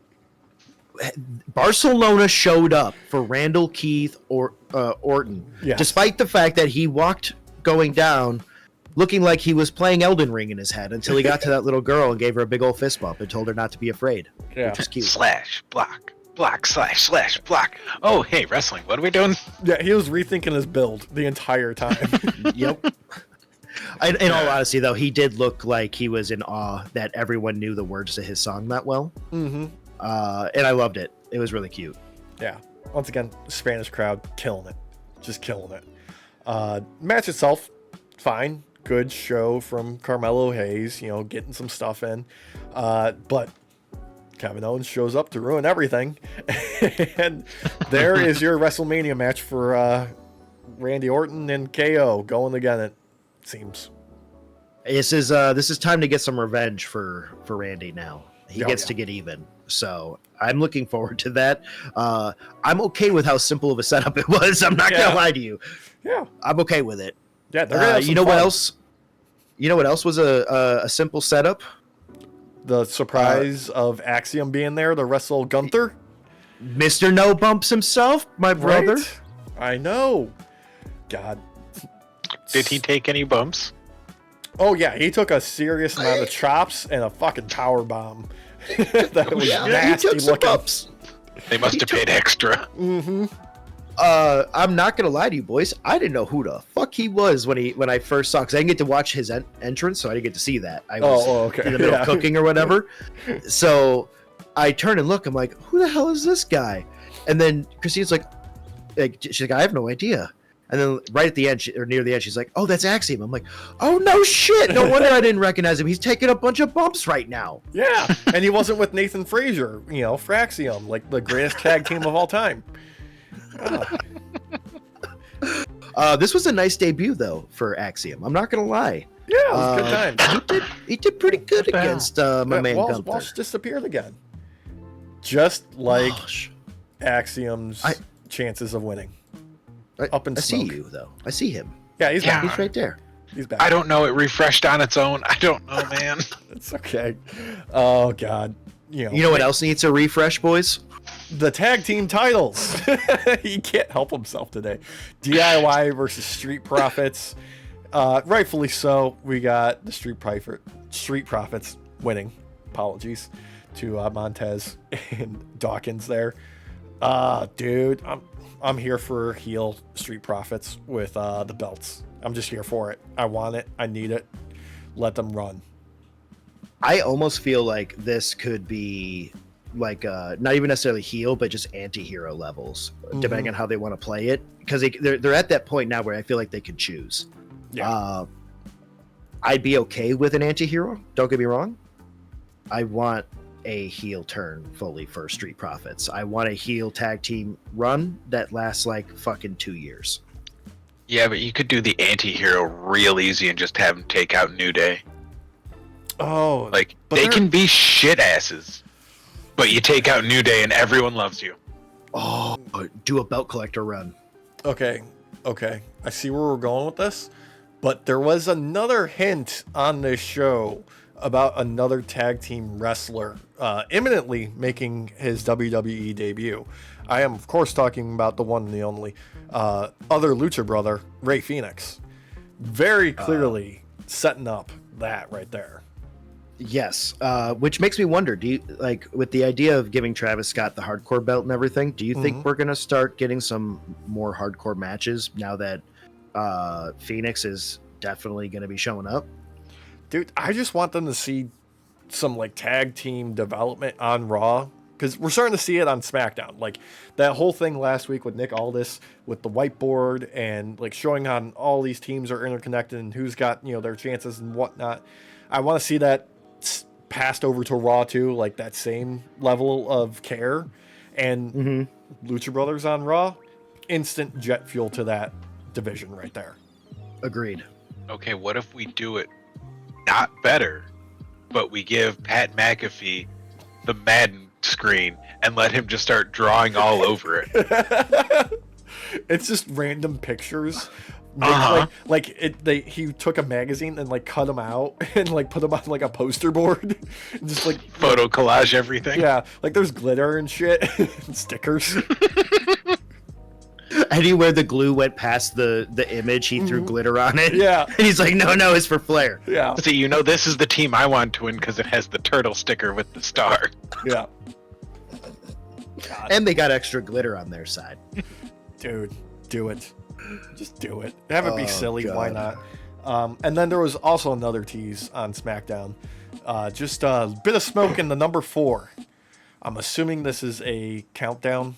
Barcelona showed up for Randall Keith Orton, despite the fact that he walked going down looking like he was playing Elden Ring in his head until he got to that little girl and gave her a big old fist bump and told her not to be afraid. Yeah. Which is cute. Slash, block, slash, block. Oh, hey, wrestling. What are we doing? Yeah, he was rethinking his build the entire time. Yep. In all honesty, though, he did look like he was in awe that everyone knew the words to his song that well. And I loved it. It was really cute. Yeah. Once again, Spanish crowd killing it. Just killing it. Match itself, fine. Good show from Carmelo Hayes, getting some stuff in. But Kevin Owens shows up to ruin everything. And there is your WrestleMania match for Randy Orton and KO going again, it seems. This is time to get some revenge for Randy now. He gets to get even. So I'm looking forward to that. I'm okay with how simple of a setup it was. I'm not going to lie to you. Yeah. I'm okay with it. Yeah, they're gonna have some what fun. else? You know what else was a simple setup? The surprise of Axiom being there to wrestle Gunther. Mr. No Bumps himself, my brother. Right? I know. God. Did he take any bumps? Oh, yeah. He took a serious amount of chops and a fucking power bomb. That was nasty he took some looking. bumps. They must have paid extra. I'm not gonna lie to you, boys. I didn't know who the fuck he was when I first saw, because I didn't get to watch his entrance, so I didn't get to see that. I was in the middle of cooking or whatever. So I turn and look. I'm like, who the hell is this guy? And then Christine's like, she's like, I have no idea. And then right at the end, or near the end, she's like, oh, that's Axiom. I'm like, oh, no shit. No wonder I didn't recognize him. He's taking a bunch of bumps right now. Yeah. And he wasn't with Nathan Frazier, for Axiom, like the greatest tag team of all time. This was a nice debut, though, for Axiom. I'm not going to lie. Yeah, it was a good time. He did pretty good against my man Gunther. Walsh disappeared again. Just like Axiom's chances of winning. Up in I smoke. see you, though. I see him. Yeah, he's back. He's right there. He's back. I don't know. It refreshed on its own. I don't know, man. It's okay. Oh God. You know what else needs a refresh, boys? The tag team titles. He can't help himself today. DIY versus Street Profits. Rightfully so. We got the Street Profits winning. Apologies to Montez and Dawkins there. Dude, I'm here for heel Street Profits with the belts. I'm just here for it. I want it. I need it. Let them run. I almost feel like this could be like not even necessarily heel, but just anti-hero levels, depending on how they want to play it. Because they're at that point now where I feel like they could choose. Yeah. I'd be okay with an anti-hero. Don't get me wrong. I want a heel turn fully for Street Profits. I want a heel tag team run that lasts like fucking 2 years. Yeah, but you could do the anti-hero real easy and just have him take out New Day. Oh, like they can be shit asses, but you take out New Day and everyone loves you. Oh, do a belt collector run. Okay. I see where we're going with this, but there was another hint on this show about another tag team wrestler imminently making his WWE debut. I am, of course, talking about the one and the only other Lucha brother, Rey Fenix. Very clearly setting up that right there. Yes, which makes me wonder, do you like with the idea of giving Travis Scott the hardcore belt and everything, do you think we're going to start getting some more hardcore matches now that Phoenix is definitely going to be showing up? Dude, I just want them to see some like tag team development on Raw, because we're starting to see it on SmackDown. Like that whole thing last week with Nick Aldis with the whiteboard and like showing how all these teams are interconnected and who's got, their chances and whatnot. I want to see that passed over to Raw too, like that same level of care. And Lucha Brothers on Raw, instant jet fuel to that division right there. Agreed. Okay, what if we do it not better, but we give Pat McAfee the Madden screen and let him just start drawing all over it? It's just random pictures. He took a magazine and like cut them out and like put them on like a poster board and just like photo collage everything. Yeah, like there's glitter and shit and stickers. Anywhere the glue went past the image, he threw glitter on it. Yeah, and he's like, no, it's for flair. Yeah. See, this is the team I want to win because it has the turtle sticker with the star. Yeah. God. And they got extra glitter on their side. Dude, do it. Just do it. Have it be silly. God. Why not? And then there was also another tease on SmackDown. Just a bit of smoke in the number 4. I'm assuming this is a countdown.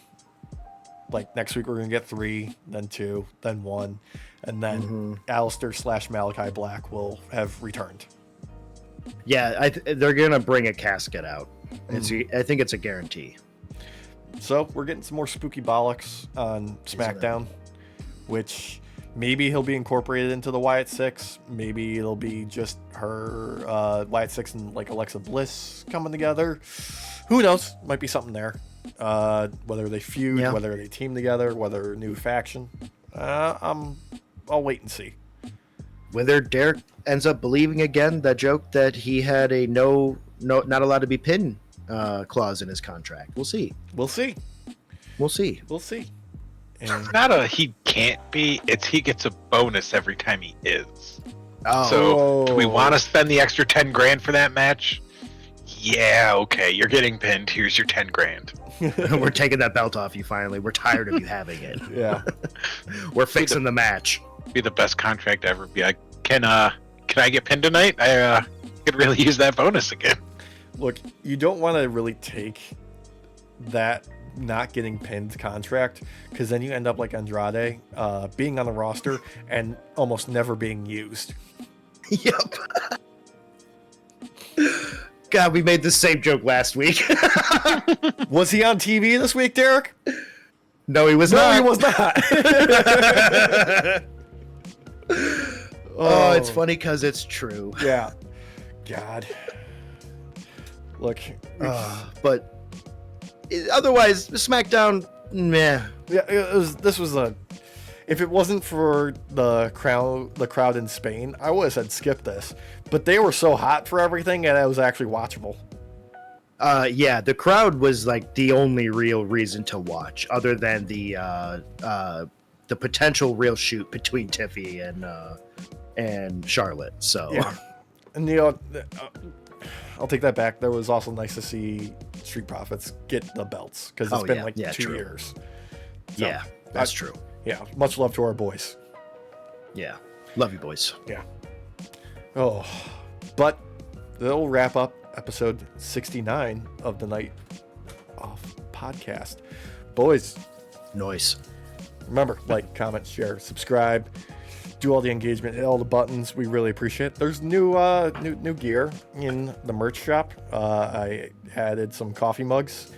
Like next week we're going to get 3, then 2, then 1. And then Alistair / Malachi Black will have returned. Yeah, they're going to bring a casket out. I think it's a guarantee. So we're getting some more spooky bollocks on SmackDown, which maybe he'll be incorporated into the Wyatt Six. Maybe it'll be just her, Wyatt Six and like Alexa Bliss coming together. Who knows? Might be something there. Whether they feud, whether they team together, whether a new faction. I'll wait and see. Whether Derek ends up believing again that joke that he had a no not allowed to be pinned clause in his contract. We'll see. And it's not he can't be, it's he gets a bonus every time he is. Oh. So do we want to spend the extra 10 grand for that match? Yeah, okay, you're getting pinned. Here's your 10 grand. We're taking that belt off you finally. We're tired of you having it. Yeah. We're fixing the match. Be the best contract ever. Be like, can I get pinned tonight? I could really use that bonus again. Look, you don't want to really take that not getting pinned contract, because then you end up like Andrade, being on the roster and almost never being used. Yep. God, we made the same joke last week. Was he on TV this week, Derek? No, he was not. No, he was not. Oh, it's funny because it's true. Yeah. God. Look. But otherwise, SmackDown, meh. Yeah, this was if it wasn't for the crowd in Spain, I would have said skip this. But they were so hot for everything, and it was actually watchable. Yeah, the crowd was like the only real reason to watch, other than the potential real shoot between Tiffy and Charlotte. So, yeah. And I'll take that back. There was also nice to see Street Profits get the belts because it's been 2 years. So, yeah, that's true. Yeah, much love to our boys. Yeah, love you, boys. Yeah. Oh, but that'll wrap up episode 69 of the Night Off podcast. Boys, Noise. Remember, like, comment, share, subscribe, do all the engagement, hit all the buttons. We really appreciate it. There's new gear in the merch shop. I added some coffee mugs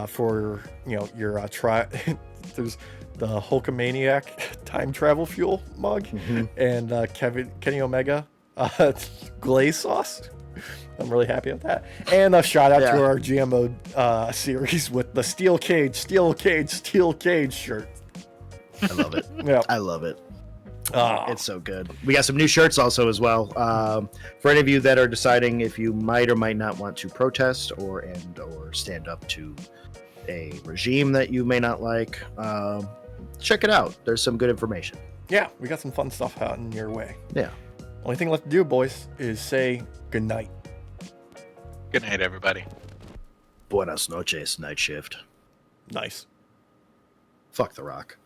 for your try. There's the Hulkamaniac time travel fuel mug and Kenny Omega glaze sauce. I'm really happy with that. And a shout out to our GMO series with the steel cage shirt. I love it. Yeah, I love it. It's so good. We got some new shirts also as well. For any of you that are deciding if you might or might not want to protest or stand up to a regime that you may not like, check it out. There's some good information. Yeah, we got some fun stuff out in your way. Yeah. Only thing left to do, boys, is say good night. Good night, everybody. Buenas noches, night shift. Nice. Fuck The Rock.